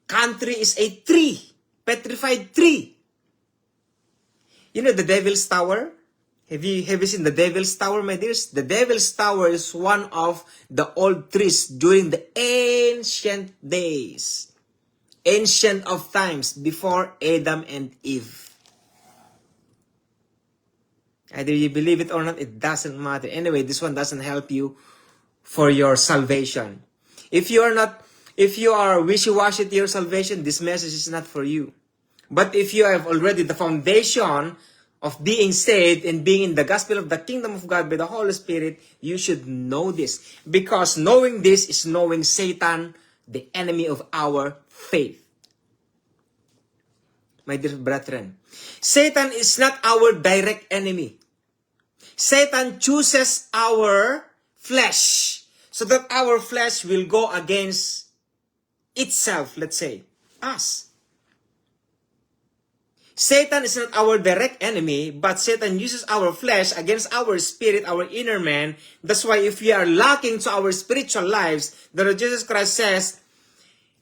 country is a tree, petrified tree. You know the Devil's Tower? Have you seen the Devil's Tower, my dears? The Devil's Tower is one of the old trees during the ancient days. Ancient of times, before Adam and Eve. Either you believe it or not, it doesn't matter. Anyway, this one doesn't help you for your salvation. If you are wishy-washy to your salvation, this message is not for you. But if you have already the foundation of being saved and being in the gospel of the kingdom of God by the Holy Spirit, you should know this. Because knowing this is knowing Satan, the enemy of our faith. My dear brethren, Satan is not our direct enemy. Satan chooses our flesh so that our flesh will go against itself, let's say, us. Satan is not our direct enemy, but Satan uses our flesh against our spirit, our inner man. That's why if we are lacking to our spiritual lives, the Lord Jesus Christ says,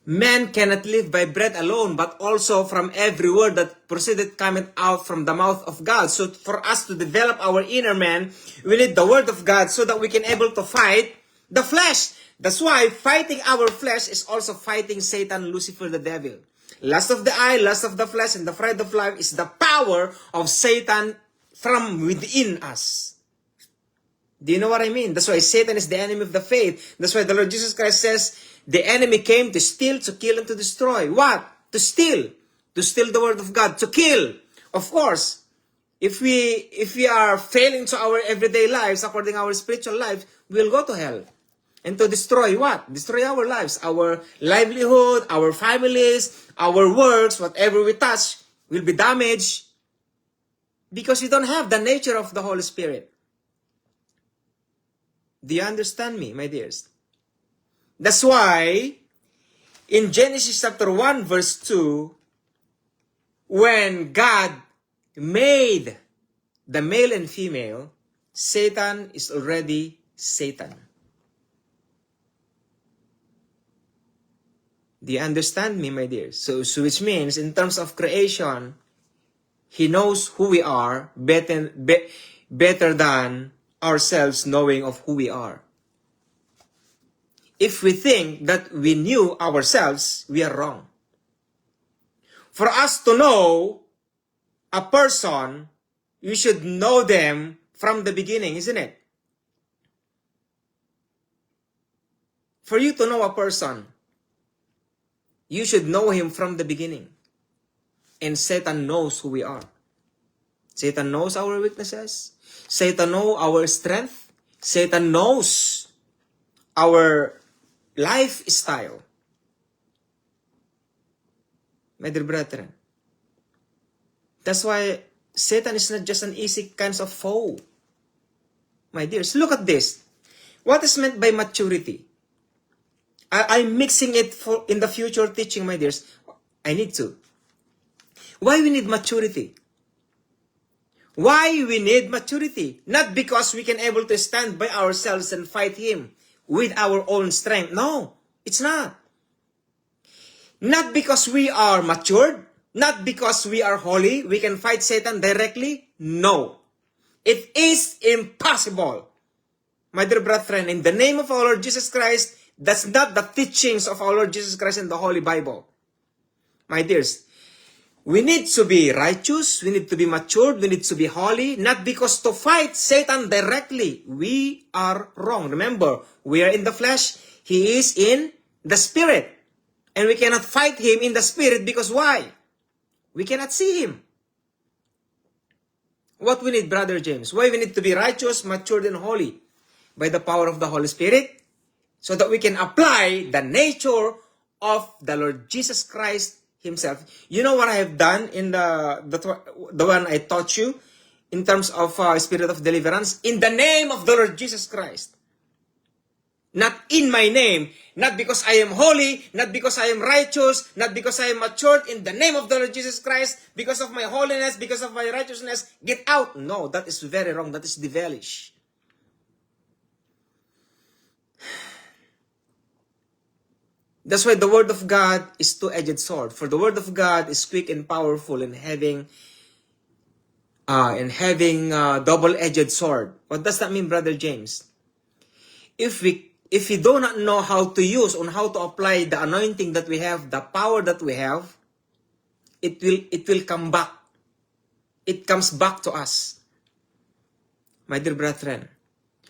man cannot live by bread alone, but also from every word that proceeded cometh out from the mouth of God. So for us to develop our inner man, we need the word of God so that we can able to fight the flesh. That's why fighting our flesh is also fighting Satan, Lucifer, the devil. Lust of the eye, lust of the flesh, and the pride of life is the power of Satan from within us. Do you know what I mean? That's why Satan is the enemy of the faith. That's why the Lord Jesus Christ says, the enemy came to steal, to kill, and to destroy. What? To steal. To steal the word of God. To kill. Of course, if we are failing to our everyday lives, according to our spiritual life, we'll go to hell. And to destroy what? Destroy our lives, our livelihood, our families, our works, whatever we touch will be damaged because we don't have the nature of the Holy Spirit. Do you understand me, my dears? That's why in Genesis chapter 1 verse 2, when God made the male and female, Satan is already Satan. Do you understand me, my dears? So which means, in terms of creation, He knows who we are better than ourselves knowing of who we are. If we think that we knew ourselves, we are wrong. For us to know a person, you should know them from the beginning, isn't it? For you to know a person, you should know him from the beginning. And Satan knows who we are. Satan knows our weaknesses. Satan knows our strength. Satan knows our lifestyle. My dear brethren, that's why Satan is not just an easy kind of foe. My dears, look at this. What is meant by maturity? I'm mixing it in the future teaching, my dears. I need to. Why we need maturity? Why we need maturity? Not because we can able to stand by ourselves and fight him with our own strength. No, it's not. Not because we are matured. Not because we are holy. We can fight Satan directly. No. It is impossible. My dear brethren, in the name of our Lord Jesus Christ, that's not the teachings of our Lord Jesus Christ in the Holy Bible. My dears, we need to be righteous, we need to be matured, we need to be holy, not because to fight Satan directly. We are wrong. Remember, we are in the flesh, he is in the spirit. And we cannot fight him in the spirit because why? We cannot see him. What we need, Brother James? Why we need to be righteous, matured, and holy? By the power of the Holy Spirit, so that we can apply the nature of the Lord Jesus Christ Himself. You know what I have done in the one I taught you in terms of spirit of deliverance? In the name of the Lord Jesus Christ. Not in my name, not because I am holy, not because I am righteous, not because I am matured. In the name of the Lord Jesus Christ, because of my holiness, because of my righteousness, get out. No, that is very wrong. That is devilish. That's why the word of God is two-edged sword. For the word of God is quick and powerful and having double-edged sword. What does that mean, Brother James? If we do not know how to use or how to apply the anointing that we have, the power that we have, it will come back. It comes back to us. My dear brethren,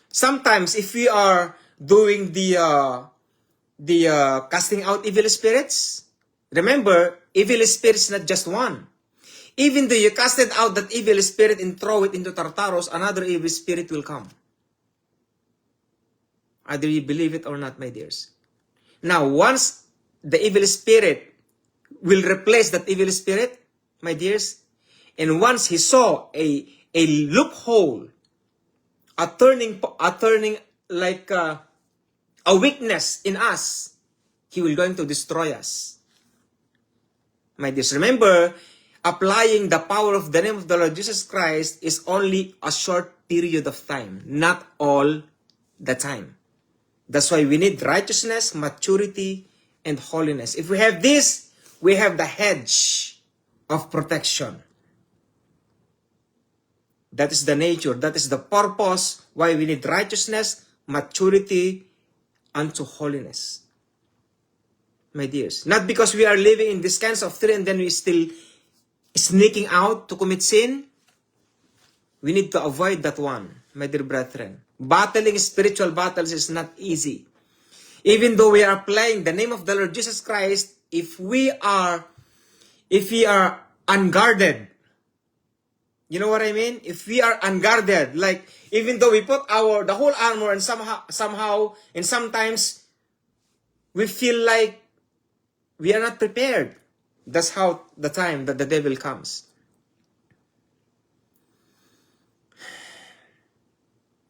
sometimes if we are doing the casting out evil spirits, remember, evil spirits not just one. Even though you casted out that evil spirit and throw it into Tartarus, another evil spirit will come. Either you believe it or not, my dears. Now, once the evil spirit will replace that evil spirit, my dears, and once he saw a loophole, a turning like a weakness in us, he will going to destroy us. My dears, remember, applying the power of the name of the Lord Jesus Christ is only a short period of time, not all the time. That's why we need righteousness, maturity, and holiness. If we have this, we have the hedge of protection. That is the nature, that is the purpose why we need righteousness, maturity, unto holiness. My dears, not because we are living in this kinds of sin and then we still sneaking out to commit sin. We need to avoid that one, my dear brethren. Battling spiritual battles is not easy. Even though we are applying the name of the Lord Jesus Christ, if we are unguarded, you know what I mean? If we are unguarded, like even though we put the whole armor and somehow and sometimes we feel like we are not prepared. That's how the time that the devil comes.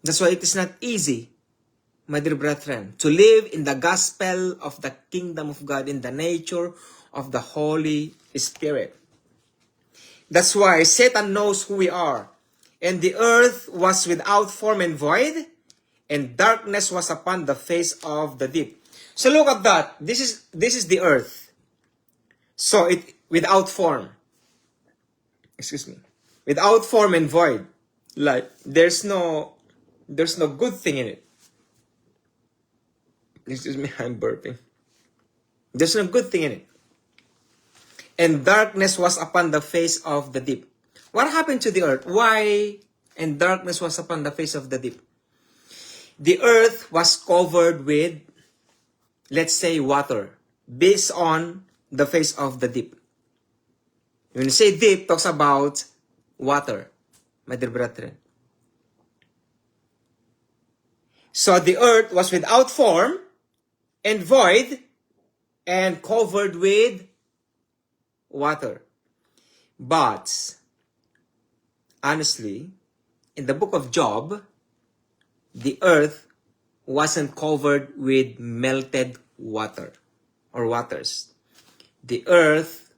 That's why it is not easy, my dear brethren, to live in the gospel of the kingdom of God, in the nature of the Holy Spirit. That's why Satan knows who we are. And the earth was without form and void, and darkness was upon the face of the deep. So look at that. This is the earth. So it without form. Excuse me. Without form and void. Like there's no good thing in it. Excuse me, I'm burping. There's no good thing in it. And darkness was upon the face of the deep. What happened to the earth? Why and darkness was upon the face of the deep? The earth was covered with, let's say, water, based on the face of the deep. When you say deep, talks about water, my dear brethren. So the earth was without form and void and covered with water. But honestly, in the book of Job, the earth wasn't covered with melted water or waters. The earth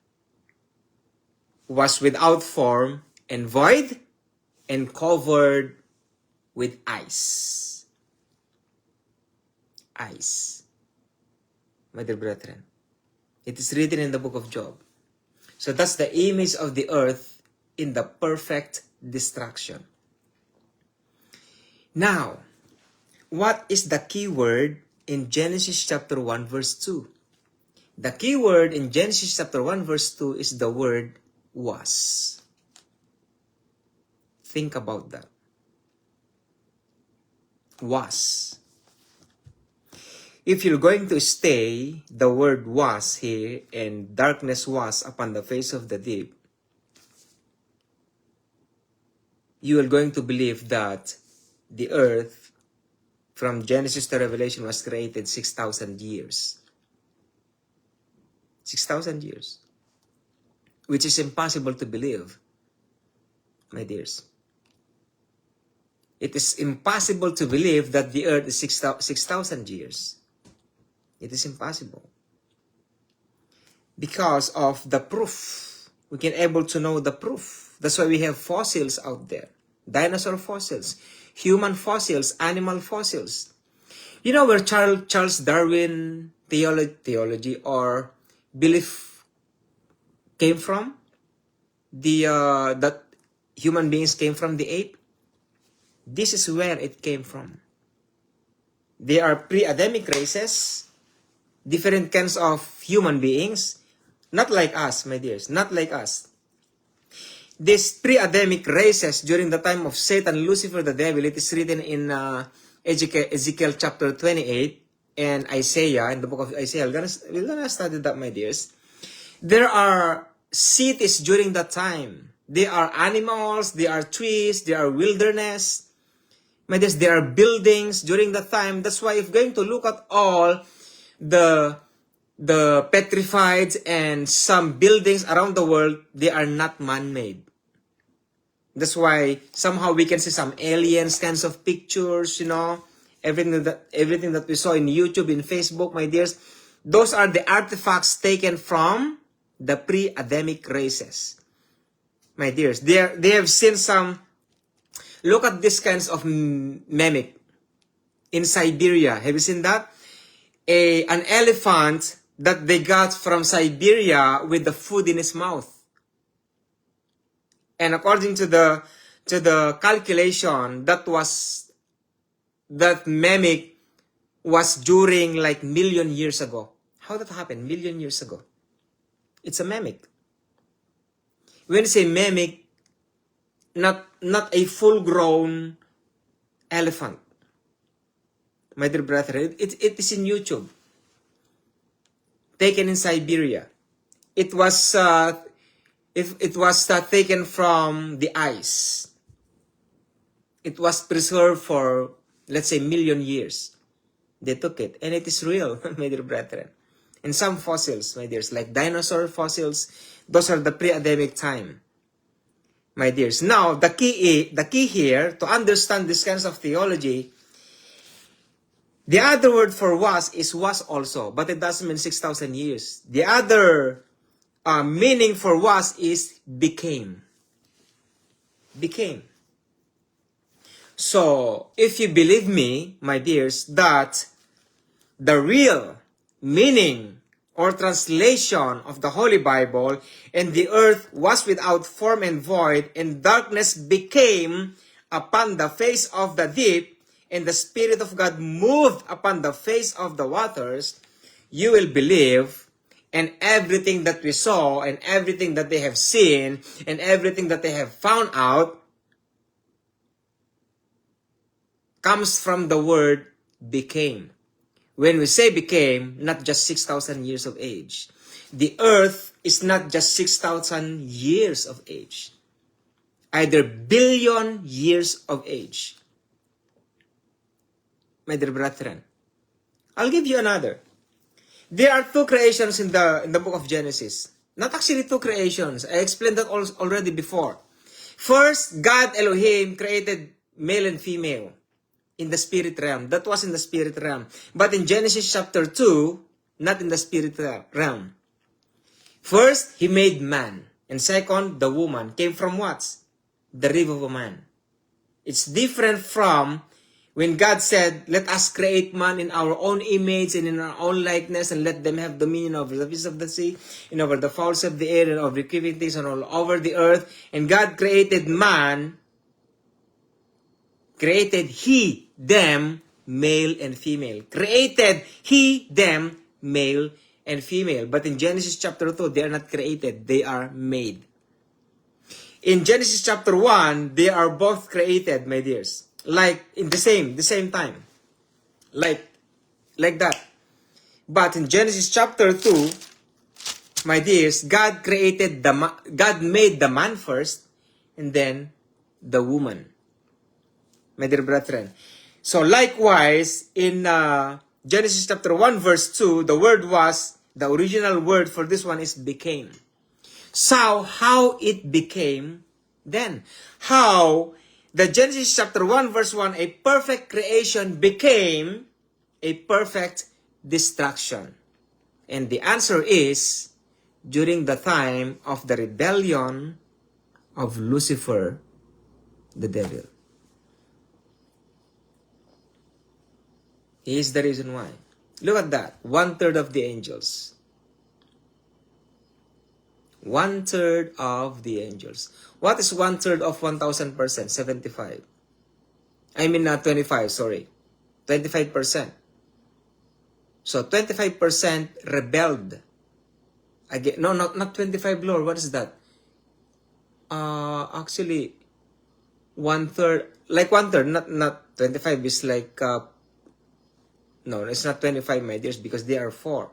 was without form and void and covered with ice. Ice. My dear brethren, it is written in the book of Job. So that's the image of the earth in the perfect destruction. Now, what is the key word in Genesis chapter 1 verse 2? The key word in Genesis chapter 1 verse 2 is the word was. Think about that. Was. If you're going to stay, the word was here, and darkness was upon the face of the deep, you are going to believe that the earth, from Genesis to Revelation, was created 6,000 years. 6,000 years. Which is impossible to believe, my dears. It is impossible to believe that the earth is 6,000 years. It is impossible. Because of the proof. We can able to know the proof. That's why we have fossils out there. Dinosaur fossils, human fossils, animal fossils. You know where Charles Darwin theology or belief came from? That human beings came from the ape. This is where it came from. They are pre-Adamic races, different kinds of human beings, not like us, my dears, not like us. These pre-Adamic races during the time of Satan, Lucifer, the devil, it is written in Ezekiel chapter 28 and Isaiah, in the book of Isaiah. We're gonna study that, my dears. There are cities during that time. There are animals, there are trees, there are wilderness. My dears, there are buildings during that time. That's why if going to look at all the petrified and some buildings around the world, they are not man-made. That's why somehow we can see some aliens kinds of pictures, you know, everything that we saw in YouTube, in Facebook, my dears. Those are the artifacts taken from the pre-Adamic races. My dears, they have seen some. Look at these kinds of mimic in Siberia. Have you seen that? An elephant that they got from Siberia with the food in his mouth. And according to the calculation, that mimic was during like million years ago. How that happened? Million years ago. It's a mimic. When you say mimic, not a full-grown elephant. My dear brethren, it is in YouTube. Taken in Siberia. It was taken from the ice. It was preserved for, let's say, million years. They took it, and it is real, my dear brethren. And some fossils, my dears, like dinosaur fossils, those are the pre-Adamic time, my dears. Now, the key here to understand this kinds of theology. The other word for was is was also, but it doesn't mean 6,000 years. The other meaning for was is became. Became. So, if you believe me, my dears, that the real meaning or translation of the Holy Bible, and the earth was without form and void, and darkness became upon the face of the deep, and the Spirit of God moved upon the face of the waters, you will believe, and everything that we saw, and everything that they have seen, and everything that they have found out, comes from the word became. When we say became, not just 6,000 years of age. The earth is not just 6,000 years of age. Either billion years of age. My dear brethren, I'll give you another. There are two creations in the book of Genesis. Not actually two creations. I explained that already before. First, God Elohim created male and female in the spirit realm. That was in the spirit realm. But in Genesis chapter 2, not in the spirit realm. First, He made man. And second, the woman came from what? The rib of a man. It's different from when God said, let us create man in our own image and in our own likeness, and let them have dominion over the fish of the sea, and over the fowls of the air, and over the creeping things, and all over the earth. And God created man, created He, them, male and female. Created he, them, male and female. But in Genesis chapter 2, they are not created. They are made. In Genesis chapter 1, they are both created, my dears. Like in the same time. Like that. But in Genesis chapter 2, my dears, God made the man first and then the woman. My dear brethren. So likewise, in Genesis chapter 1 verse 2, the original word for this one is became. So how it became then? How the Genesis chapter 1 verse 1, a perfect creation became a perfect destruction. And the answer is during the time of the rebellion of Lucifer, the devil. He is the reason why. Look at that. 1/3 of the angels. 1/3 of the angels. What is 1/3 of 1,000%? 75. I mean, not 25, sorry. 25%. So 25% rebelled. Again, no, not 25, Lord. What is that? Actually, 1/3. Like 1/3, not 25 is like... no, it's not 25, my dears, because they are 4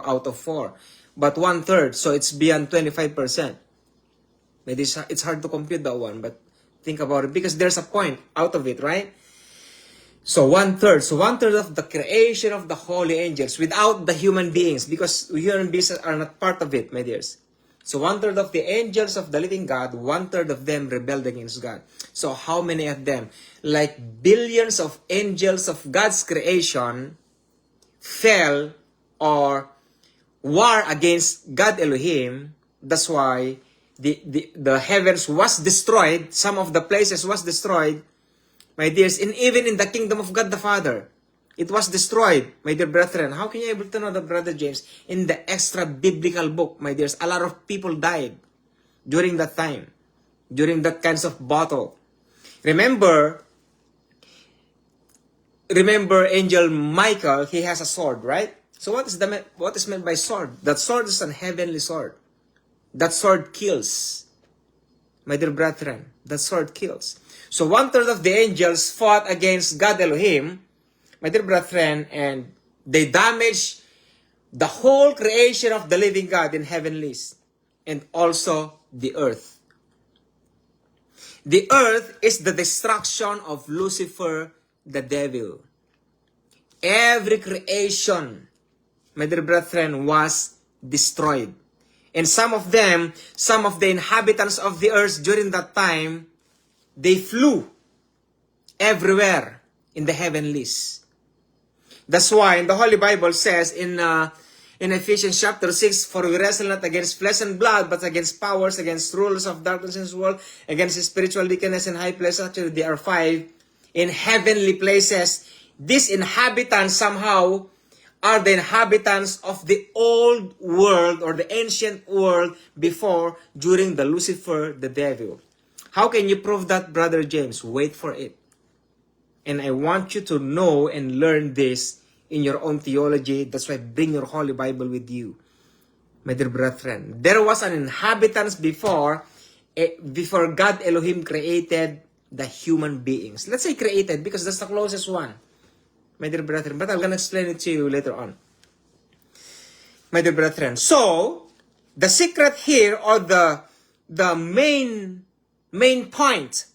out of 4. But 1/3, so it's beyond 25%. Maybe it's hard to compute that one, but think about it, because there's a point out of it, right? So 1/3. So 1/3 of the creation of the holy angels without the human beings, because human beings are not part of it, my dears. So 1/3 of the angels of the living God, 1/3 of them rebelled against God. So how many of them? Like billions of angels of God's creation fell or war against God Elohim. That's why the heavens was destroyed. Some of the places was destroyed, my dears, and even in the kingdom of God the Father, it was destroyed, my dear brethren. How can you able to know that, Brother James? In the extra biblical book, my dears, a lot of people died during that time, during that kinds of battle. Remember Angel Michael, he has a sword, right? So what is meant by sword? That sword is an heavenly sword. That sword kills, my dear brethren. That sword kills. So 1/3 of the angels fought against God Elohim, my dear brethren, and they damaged the whole creation of the living God in heavenlies, and also the earth. The earth is the destruction of Lucifer, the devil. Every creation, my dear brethren, was destroyed. And some of the inhabitants of the earth during that time, they flew everywhere in the heavenlies. That's why in the Holy Bible says in Ephesians chapter 6, for we wrestle not against flesh and blood, but against powers, against rulers of darkness in this world, against spiritual wickedness in high places. Actually, there are 5 in heavenly places. These inhabitants somehow are the inhabitants of the old world or the ancient world before, during the Lucifer, the devil. How can you prove that, Brother James? Wait for it. And I want you to know and learn this in your own theology. That's why bring your Holy Bible with you, my dear brethren. There was an inhabitants before God Elohim created the human beings. Let's say created because that's the closest one, my dear brethren. But I'm going to explain it to you later on, my dear brethren. So, the secret here, or the main point,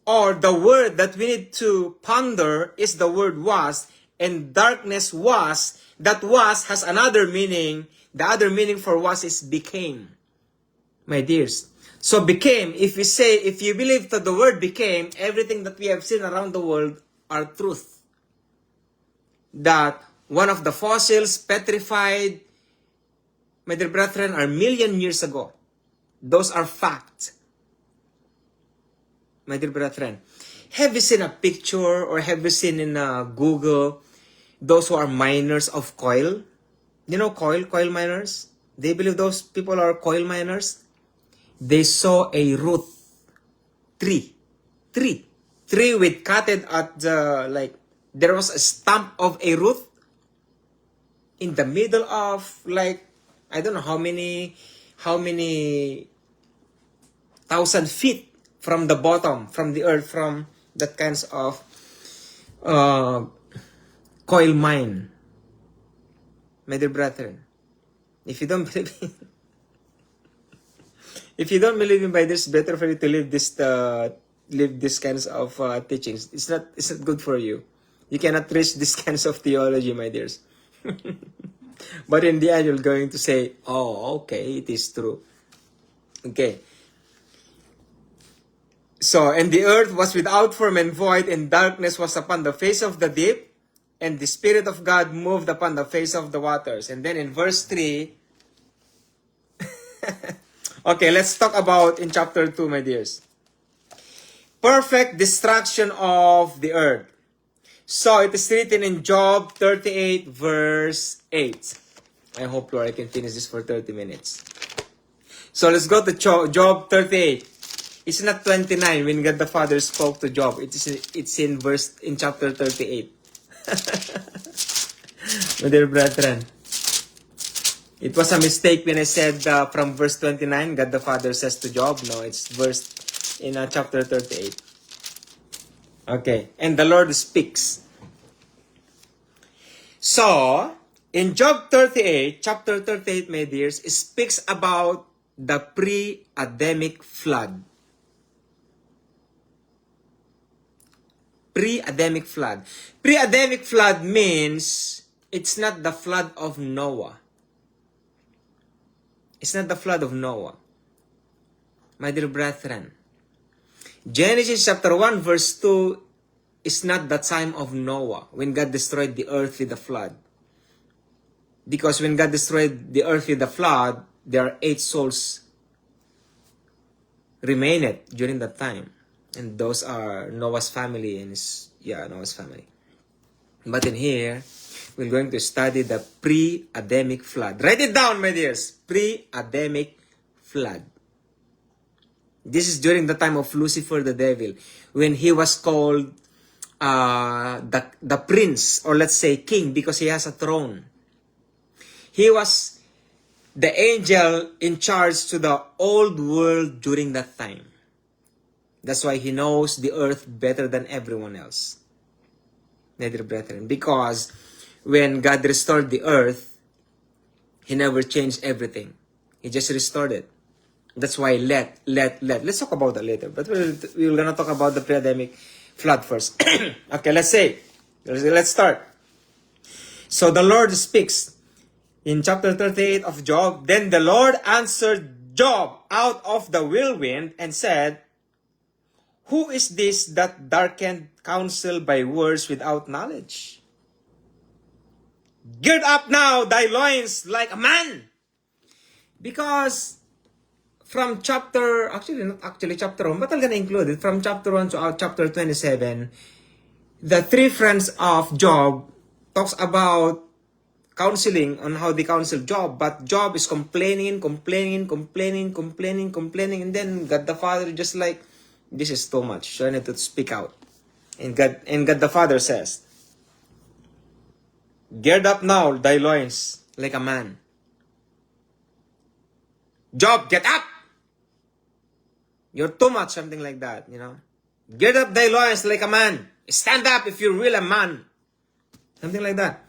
or the word that we need to ponder, is the word was, and darkness was. That was has another meaning. The other meaning for was is became, my dears. So became, if you believe that the word became, everything that we have seen around the world are truth. That one of the fossils petrified, my dear brethren, are million years ago. Those are facts, my dear brethren. Have you seen a picture, or have you seen in Google those who are miners of coal? You know coal miners? They believe those people are coal miners. They saw a tree with cutted at the, like, there was a stump of a root in the middle of, like, I don't know how many thousand feet from the bottom, from the earth, from that kinds of coal mine. My dear brethren, if you don't believe in, if you don't believe in by this, better for you to live this kinds of teachings. It's not good for you. You cannot reach this kinds of theology, my dears. But in the end, you're going to say, oh, okay, it is true. Okay. So, and the earth was without form and void, and darkness was upon the face of the deep, and the Spirit of God moved upon the face of the waters. And then in verse 3, okay, let's talk about in chapter 2, my dears. Perfect destruction of the earth. So, it is written in Job 38, verse 8. I hope, Lord, I can finish this for 30 minutes. So, let's go to Job 38. It's not 29 when God the Father spoke to Job. It's in chapter 38. My dear brethren, it was a mistake when I said from verse 29, God the Father says to Job. No, it's in chapter 38. Okay, and the Lord speaks. So, in Job 38, chapter 38, my dears, it speaks about the pre-Adamic flood. Pre-Adamic flood. Pre-Adamic flood means it's not the flood of Noah. It's not the flood of Noah. My dear brethren, Genesis chapter 1 verse 2 is not the time of Noah when God destroyed the earth with the flood. Because when God destroyed the earth with the flood, there are 8 souls remained during that time. And those are Noah's family and Noah's family. But in here, we're going to study the pre-Adamic flood. Write it down, my dears. Pre-Adamic flood. This is during the time of Lucifer the devil, when he was called the prince, or let's say king, because he has a throne. He was the angel in charge to the old world during that time. That's why he knows the earth better than everyone else. My dear brethren, because when God restored the earth, He never changed everything. He just restored it. That's why let. Let's talk about that later. But we're gonna talk about the pre-Adamic flood first. Okay, let's start. So the Lord speaks in chapter 38 of Job. Then the Lord answered Job out of the whirlwind and said, "Who is this that darkened counsel by words without knowledge? Gird up now thy loins like a man." Because from chapter 1, but I'm gonna include it, from chapter 1 to chapter 27, the 3 friends of Job talks about counseling on how they counsel Job, but Job is complaining, and then God the Father just like, this is too much, so I need to speak out. And God the Father says, "Gird up now thy loins like a man." Job, get up! You're too much, something like that, Gird up thy loins like a man. Stand up if you're really a man. Something like that.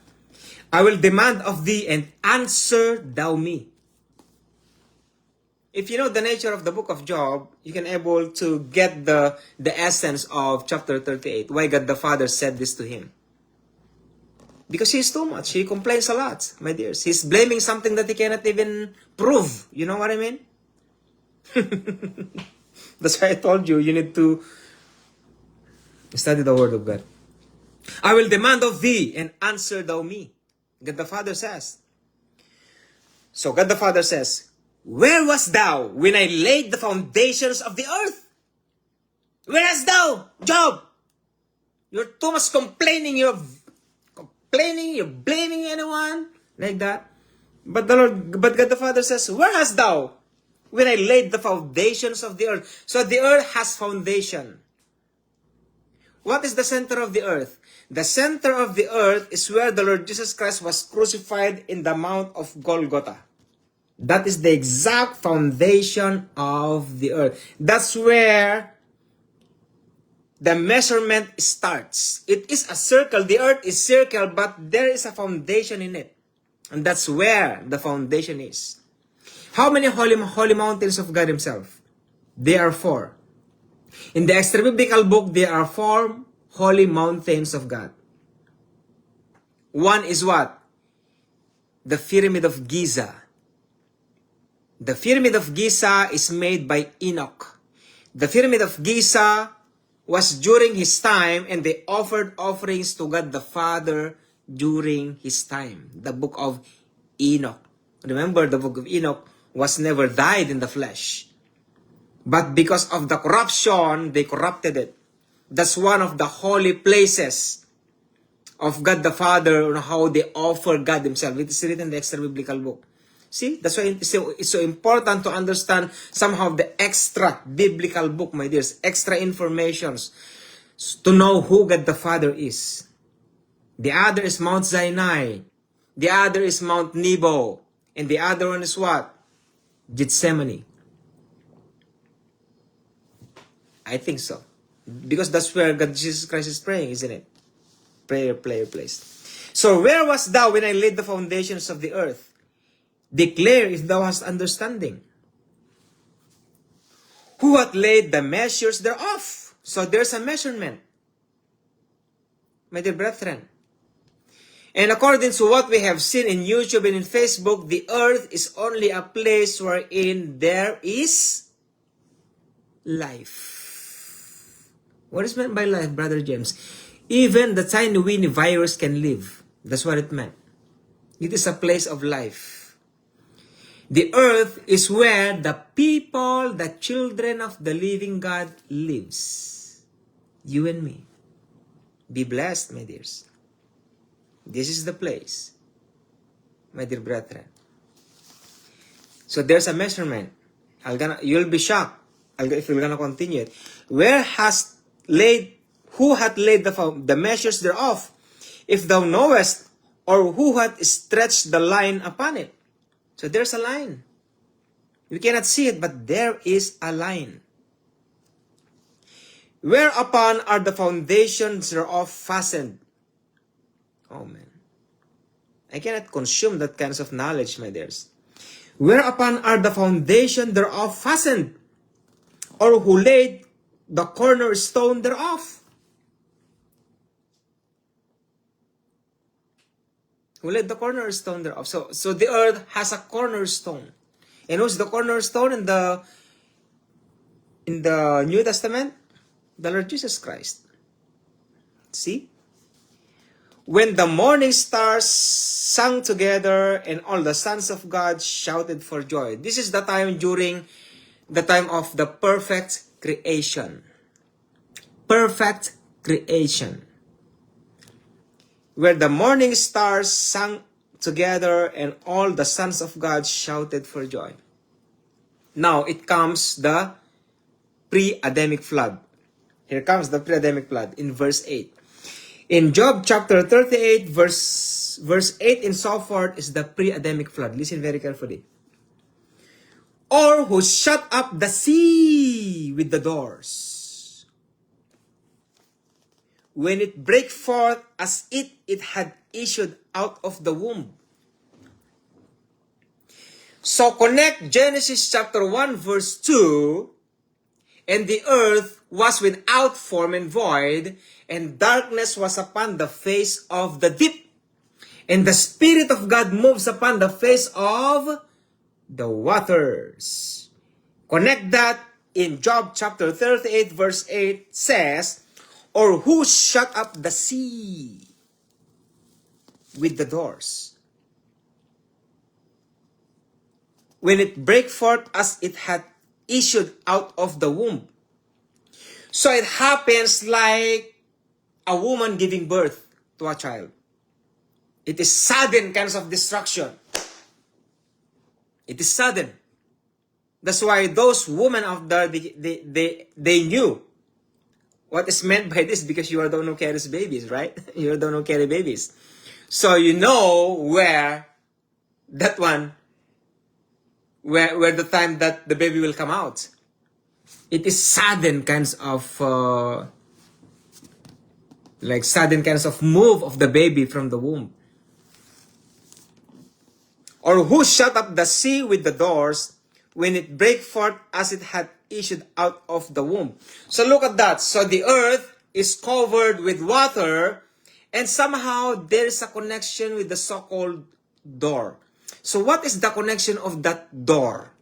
"I will demand of thee, and answer thou me." If you know the nature of the book of Job, you can able to get the essence of chapter 38. Why God the Father said this to him. Because he's too much. He complains a lot, my dears. He's blaming something that he cannot even prove. You know what I mean? That's why I told you, you need to study the Word of God. "I will demand of thee, and answer thou me." God the Father says. So God the Father says, "Where wast thou when I laid the foundations of the earth?" Where hast thou, Job? You're too much complaining. You're blaming anyone like that. But God the Father says, "Where hast thou when I laid the foundations of the earth?" So the earth has foundation. What is the center of the earth? The center of the earth is where the Lord Jesus Christ was crucified in the Mount of Golgotha. That is the exact foundation of the earth. That's where the measurement starts. It is a circle. The earth is circle, but there is a foundation in it. And that's where the foundation is. How many holy mountains of God Himself? There are 4. In the extra-biblical book, there are 4 holy mountains of God. One is what? The Pyramid of Giza. The Pyramid of Giza is made by Enoch. The Pyramid of Giza was during his time, and they offered offerings to God the Father during his time. The book of Enoch. Remember, the book of Enoch was never died in the flesh. But because of the corruption, they corrupted it. That's one of the holy places of God the Father, on how they offer God Himself. It is written in the extra-biblical book. See, that's why it's so important to understand somehow the extra-biblical book, my dears. Extra informations to know who God the Father is. The other is Mount Sinai. The other is Mount Nebo. And the other one is what? Gethsemane. I think so. Because that's where God Jesus Christ is praying, isn't it? Prayer place. So where was thou when I laid the foundations of the earth? Declare if thou hast understanding. Who hath laid the measures thereof? So there's a measurement, my dear brethren. And according to what we have seen in YouTube and in Facebook, the earth is only a place wherein there is life. What is meant by life, Brother James? Even the tiny weeny virus can live. That's what it meant. It is a place of life. The earth is where the people, the children of the living God lives. You and me. Be blessed, my dears. This is the place, my dear brethren. So there's a measurement. You'll be shocked if you're gonna continue it. Who hath laid the measures thereof? If thou knowest, or who hath stretched the line upon it? So there's a line. You cannot see it, but there is a line. Whereupon are the foundations thereof fastened? Oh man. I cannot consume that kinds of knowledge, my dears. Whereupon are the foundation thereof fastened? Or who laid the cornerstone thereof? Who laid the cornerstone thereof? So the earth has a cornerstone. And who's the cornerstone in the New Testament? The Lord Jesus Christ. See? When the morning stars sang together and all the sons of God shouted for joy. This is the time during the time of the perfect creation. Perfect creation. Where the morning stars sang together and all the sons of God shouted for joy. Now, it comes the pre-Adamic flood. Here comes the pre-Adamic flood in verse 8. In Job chapter 38, verse 8 and so forth is the pre-Adamic flood. Listen very carefully. Or who shut up the sea with the doors, when it brake forth as it had issued out of the womb. So connect Genesis chapter 1 verse 2, and the earth was without form and void, and darkness was upon the face of the deep. And the Spirit of God moves upon the face of the waters. Connect that in Job chapter 38 verse 8 says, or who shut up the sea with the doors, when it brake forth as it had issued out of the womb. So it happens like a woman giving birth to a child. It is sudden kinds of destruction. It is sudden. That's why those women out there, they knew What is meant by this? Because you are the one who carries babies, right? You are the one who carry babies. So you know where that one, where the time that the baby will come out. It is sudden kinds of, sudden kinds of move of the baby from the womb. Or who shut up the sea with the doors when it brake forth as it had issued out of the womb. So look at that. So the earth is covered with water, and somehow there is a connection with the so-called door. So what is the connection of that door?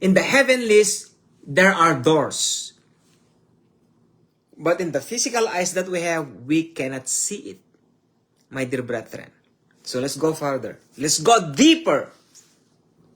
In the heavenlies, there are doors. But in the physical eyes that we have, we cannot see it, my dear brethren. So let's go further. Let's go deeper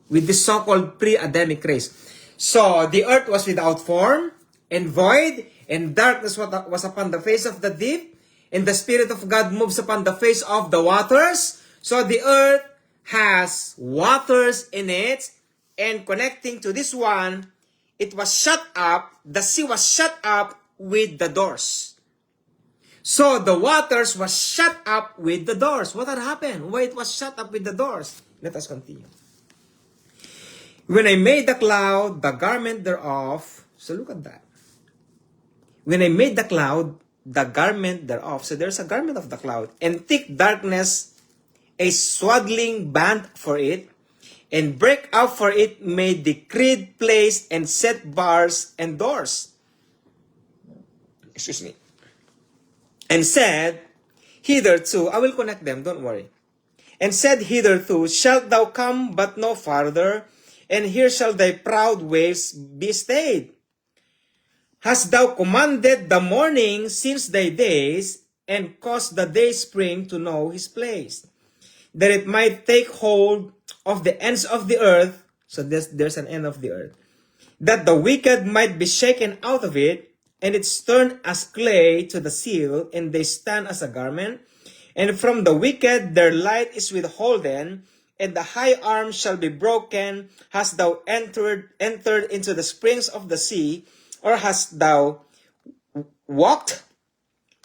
with this so-called pre-Adamic race. So the earth was without form and void, and darkness was upon the face of the deep, and the Spirit of God moves upon the face of the waters. So the earth has waters in it, and connecting to this one, it was shut up, the sea was shut up with the doors. So the waters was shut up with the doors. What had happened? Why it was shut up with the doors? Let us continue. When I made the cloud, the garment thereof. So look at that. When I made the cloud, the garment thereof. So there's a garment of the cloud. And thick darkness, a swaddling band for it. And break out for it made decreed place and set bars and doors. Excuse me. And said, hitherto, I will connect them, don't worry. And said, hitherto, shalt thou come but no farther, and here shall thy proud waves be stayed. Hast thou commanded the morning since thy days, and caused the day spring to know his place, that it might take hold of the ends of the earth, so there's an end of the earth, that the wicked might be shaken out of it, and it's turned as clay to the seal, and they stand as a garment. And from the wicked their light is withholden, and the high arm shall be broken. Hast thou entered into the springs of the sea, or hast thou walked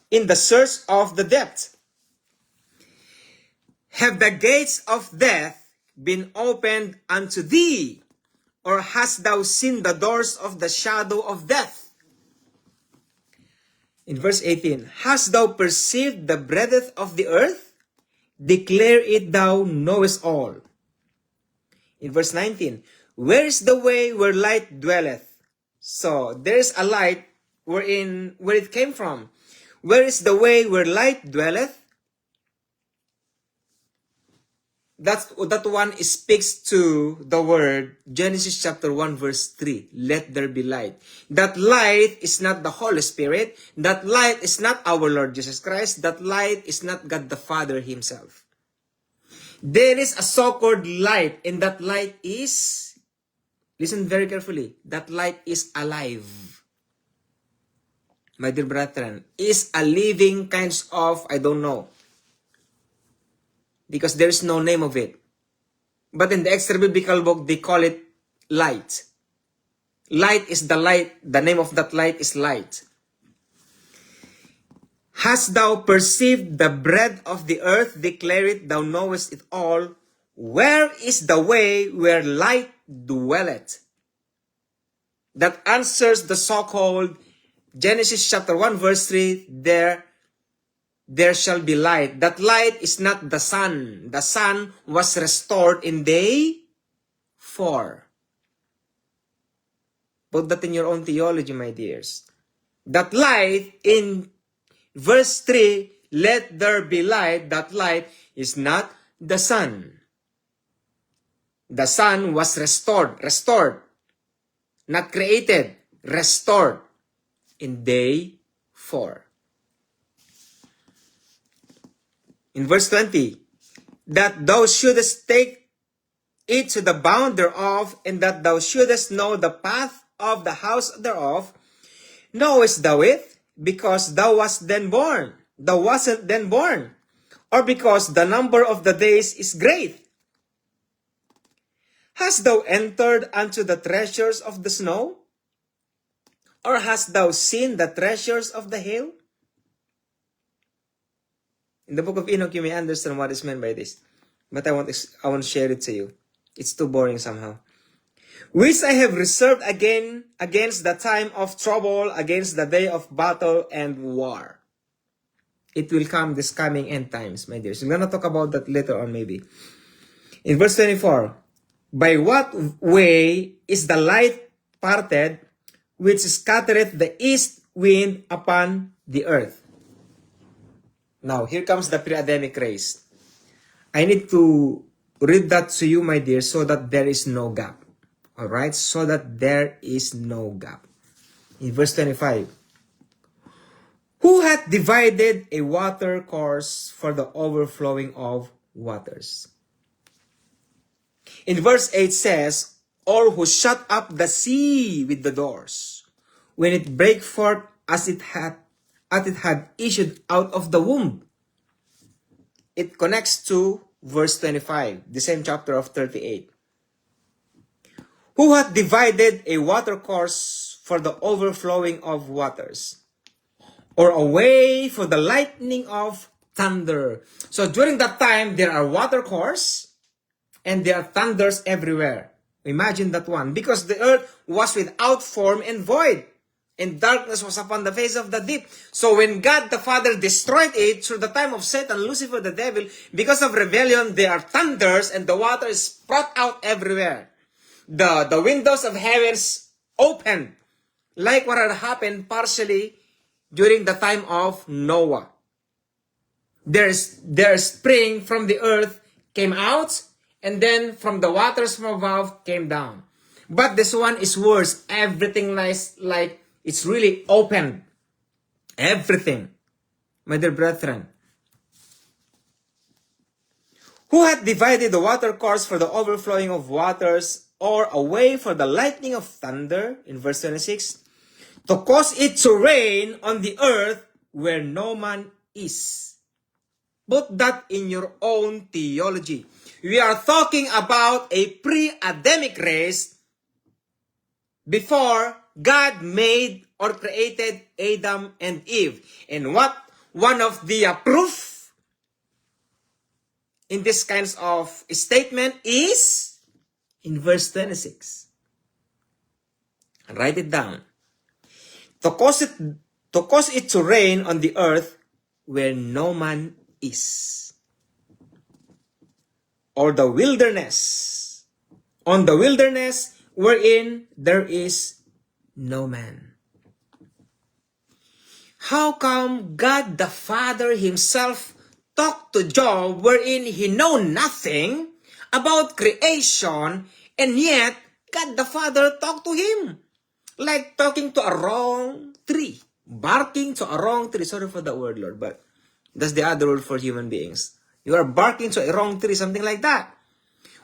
in the search of the depth? Have the gates of death been opened unto thee, or hast thou seen the doors of the shadow of death? In verse 18, hast thou perceived the breadth of the earth? Declare it, thou knowest all. In verse 19, where is the way where light dwelleth? So there is a light where it came from. Where is the way where light dwelleth? That one speaks to the word Genesis chapter 1 verse 3. Let there be light. That light is not the Holy Spirit. That light is not our Lord Jesus Christ. That light is not God the Father himself. There is a so-called light, and that light is, listen very carefully, that light is alive. My dear brethren, is a living kinds of, I don't know, because there is no name of it. But in the extra biblical book, they call it light. Light is the light. The name of that light is light. Hast thou perceived the breadth of the earth? Declare it, thou knowest it all. Where is the way where light dwelleth? That answers the so-called Genesis chapter 1 verse 3, there shall be light. That light is not the sun. The sun was restored in day 4. Put that in your own theology, my dears. That light in verse 3, let there be light, that light is not the sun. The sun was restored, not created, restored in day 4. In verse 20, that thou shouldest take it to the bound thereof, and that thou shouldest know the path of the house thereof. Knowest thou it, because thou wast then born? Thou wasn't then born, or because the number of the days is great? Hast thou entered unto the treasures of the snow, Or hast thou seen the treasures of the hill? In the book of Enoch, you may understand what is meant by this. But I won't share it to you. It's too boring somehow. Which I have reserved again against the time of trouble, against the day of battle and war. It will come this coming end times, my dears. We're going to talk about that later on maybe. In verse 24, by what way is the light parted, which scattereth the east wind upon the earth? Now, here comes the pre-Adamic race. I need to read that to you, my dear, so that there is no gap. Alright? So that there is no gap. In verse 25, who hath divided a water course for the overflowing of waters? In verse 8 says, or who shut up the sea with the doors, when it brake forth as it had issued out of the womb. It connects to verse 25, the same chapter of 38. Who hath divided a water course for the overflowing of waters, or a way for the lightning of thunder? So during that time, there are water courses and there are thunders everywhere. Imagine that one. Because the earth was without form and void, and darkness was upon the face of the deep. So when God the Father destroyed it through the time of Satan, Lucifer, the devil, because of rebellion, there are thunders and the water is sprout out everywhere. The windows of heavens opened, like what had happened partially during the time of Noah. There's spring from the earth came out, and then from the waters from above came down. But this one is worse. Everything lies like it's really open. Everything. My dear brethren. Who hath divided the water course for the overflowing of waters, or a way for the lightning of thunder, in verse 26, to cause it to rain on the earth where no man is? Put that in your own theology. We are talking about a pre-Adamic race before God made or created Adam and Eve. And what one of the proof in this kinds of statement is in verse 26. Write it down. To cause it to rain on the earth where no man is. Or the wilderness. On the wilderness wherein there is no man. How come God the Father himself talked to Job wherein he know nothing about creation, and yet God the Father talked to him? Like talking to a wrong tree. Barking to a wrong tree. Sorry for the word, Lord, but that's the other word for human beings. You are barking to a wrong tree, something like that.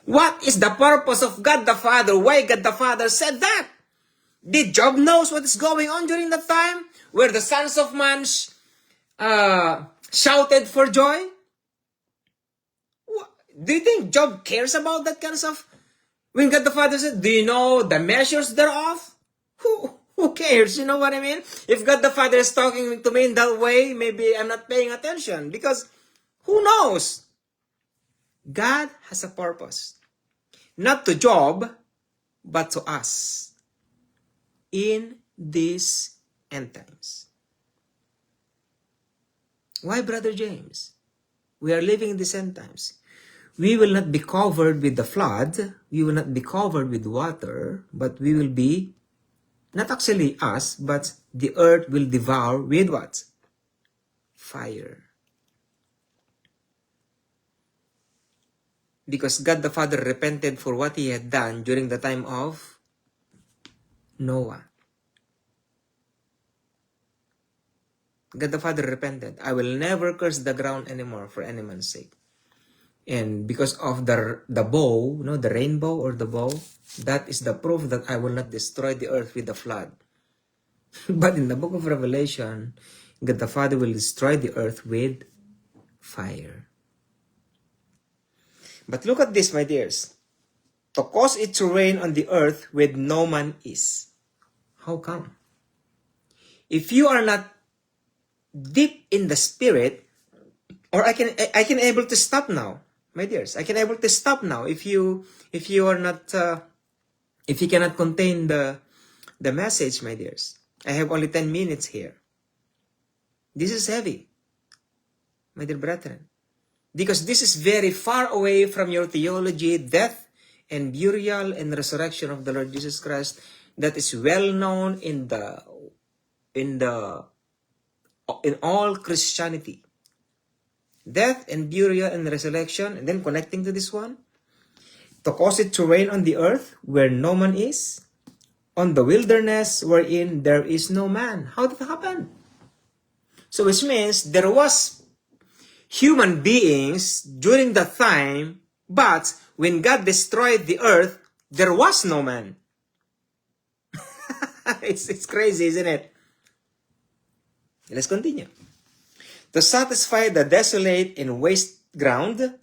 What is the purpose of God the Father? Why God the Father said that? Did Job knows what is going on during that time? Where the sons of man shouted for joy? Do you think Job cares about that kind of stuff? When God the Father said, do you know the measures thereof? Who cares? You know what I mean? If God the Father is talking to me in that way, maybe I'm not paying attention. Because who knows? God has a purpose. Not to Job, but to us. In these end times. Why, Brother James? We are living in these end times. We will not be covered with the flood. We will not be covered with water. But we will be, not actually us, but the earth will devour with what? Fire. Because God the Father repented for what he had done during the time of Noah. God the Father repented. I will never curse the ground anymore for any man's sake. And because of the bow, the rainbow or the bow, that is the proof that I will not destroy the earth with the flood. But in the book of Revelation, God the Father will destroy the earth with fire. But look at this, my dears. To cause it to rain on the earth where no man is. How come? If you are not deep in the spirit, or I can able to stop now, my dears. I can able to stop now if you are not if you cannot contain the message, my dears. I have only 10 minutes here. This is heavy, my dear brethren, because this is very far away from your theology, death and burial and resurrection of the Lord Jesus Christ, that is well known in all Christianity. Death and burial and resurrection, and then connecting to this one, to cause it to rain on the earth where no man is, on the wilderness wherein there is no man. How did that happen? So which means there was human beings during that time, but when God destroyed the earth, there was no man. It's crazy, isn't it? Let's continue. To satisfy the desolate and waste ground,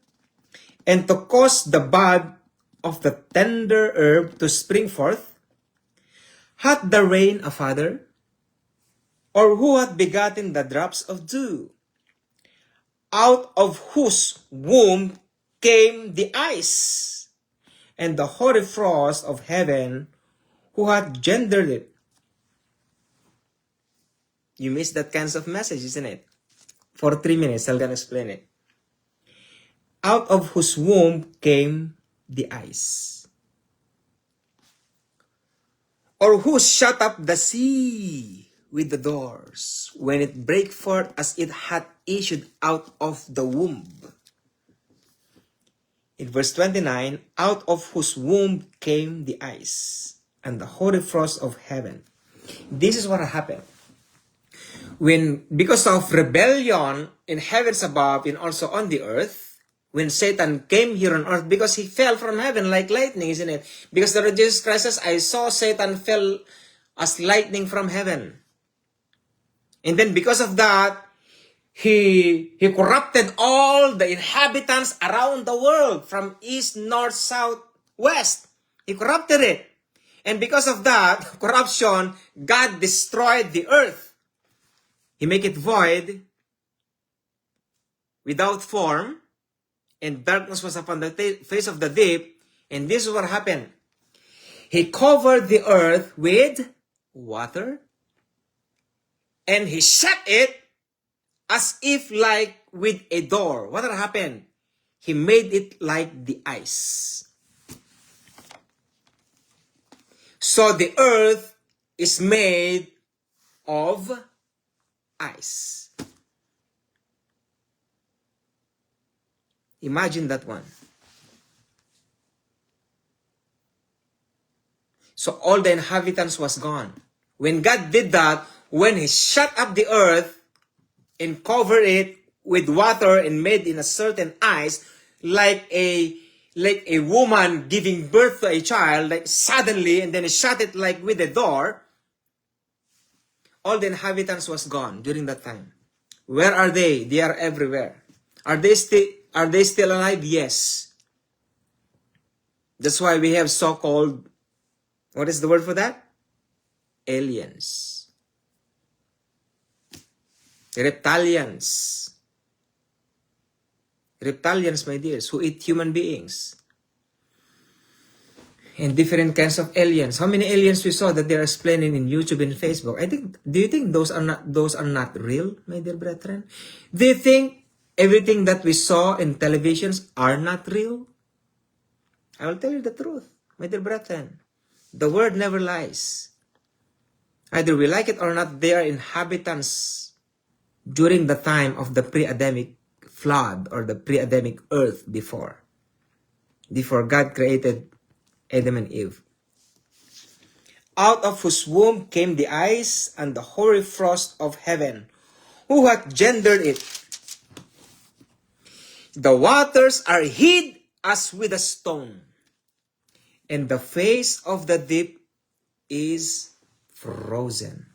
and to cause the bud of the tender herb to spring forth, hath the rain a father? Or who hath begotten the drops of dew? Out of whose womb came the ice, and the hoary frost of heaven, who hath gendered it? You missed that kind of message, isn't it? For 3 minutes, I'm gonna explain it. Out of whose womb came the ice? Or who shut up the sea with the doors, when it brake forth as it had issued out of the womb? In verse 29, out of whose womb came the ice, and the hoary frost of heaven. This is what happened. Because of rebellion in heavens above and also on the earth, when Satan came here on earth, because he fell from heaven like lightning, isn't it? Because the Lord Jesus Christ says, I saw Satan fell as lightning from heaven. And then because of that, he corrupted all the inhabitants around the world, from east, north, south, west. He corrupted it. And because of that corruption, God destroyed the earth. He make it void, without form, and darkness was upon the face of the deep. And this is what happened. He covered the earth with water, and he shut it as if like with a door. What happened? He made it like the ice. So the earth is made of ice. Imagine that one. So all the inhabitants was gone. When God did that, when he shut up the earth and covered it with water and made in a certain ice, like a woman giving birth to a child, like suddenly, and then he shut it like with a door, all the inhabitants was gone during that time. Where are they? They are everywhere. Are they still alive? Yes. That's why we have so-called, what is the word for that? Aliens. Reptilians. Reptilians, my dears, who eat human beings. And different kinds of aliens. How many aliens we saw that they are explaining in YouTube and Facebook? Do you think those are not real, my dear brethren? Do you think everything that we saw in televisions are not real? I will tell you the truth, my dear brethren. The word never lies. Either we like it or not, they are inhabitants during the time of the pre-Adamic flood or the pre-Adamic earth before God created Adam and Eve. Out of whose womb came the ice and the hoary frost of heaven. Who hath gendered it? The waters are hid as with a stone, and the face of the deep is frozen.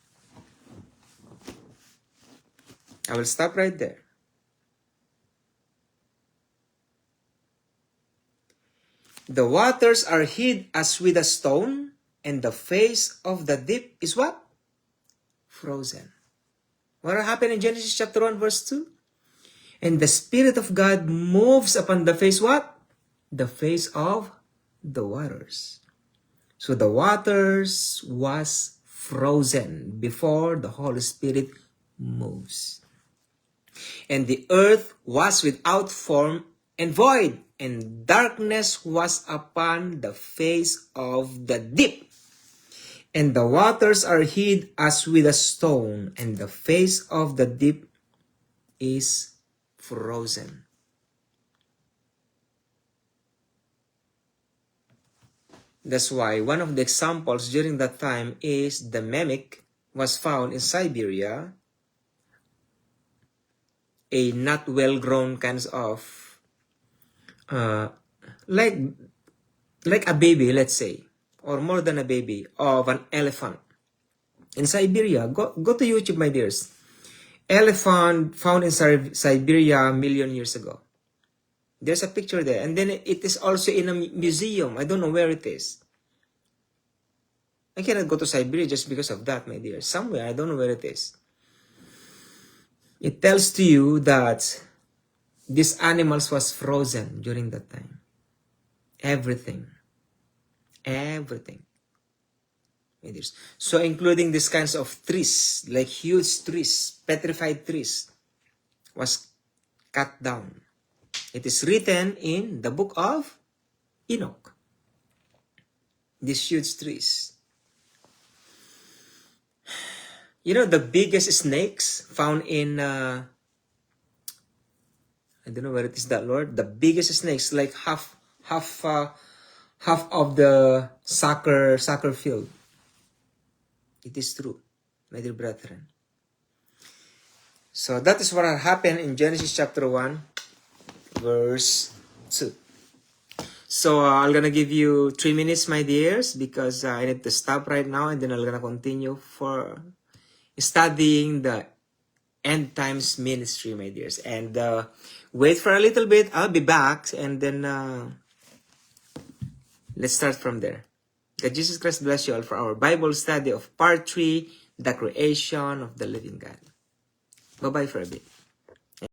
I will stop right there. The waters are hid as with a stone, and the face of the deep is what? frozen. What happened in Genesis chapter 1 verse 2? And the Spirit of God moves upon the face what? The face of the waters. So the waters was frozen before the Holy Spirit moves. And the earth was without form and void, and darkness was upon the face of the deep. And the waters are hid as with a stone, and the face of the deep is frozen. That's why one of the examples during that time is the mimic was found in Siberia, a not well-grown kinds of like a baby, let's say, or more than a baby, of an elephant in Siberia. Go to YouTube, my dears. Elephant found in Siberia a million years ago. There's a picture there, and then it is also in a museum. I don't know where it is. I cannot go to Siberia just because of that, my dear. Somewhere, I don't know where it is. It tells to you that these animals was frozen during that time. Everything. Everything. My dears. So including these kinds of trees, like huge trees, petrified trees, was cut down. It is written in the book of Enoch. These huge trees. You know, the biggest snakes found in, I don't know where it is that, Lord. The biggest snakes, like half of the soccer field. It is true, my dear brethren. So that is what happened in Genesis chapter 1, verse 2. So I'm gonna give you 3 minutes, my dears, because I need to stop right now, and then I'm gonna continue for studying the end times ministry, my dears. And wait for a little bit. I'll be back, and then let's start from there. God Jesus Christ bless you all for our Bible study of part 3, the creation of the living God. Bye-bye for a bit.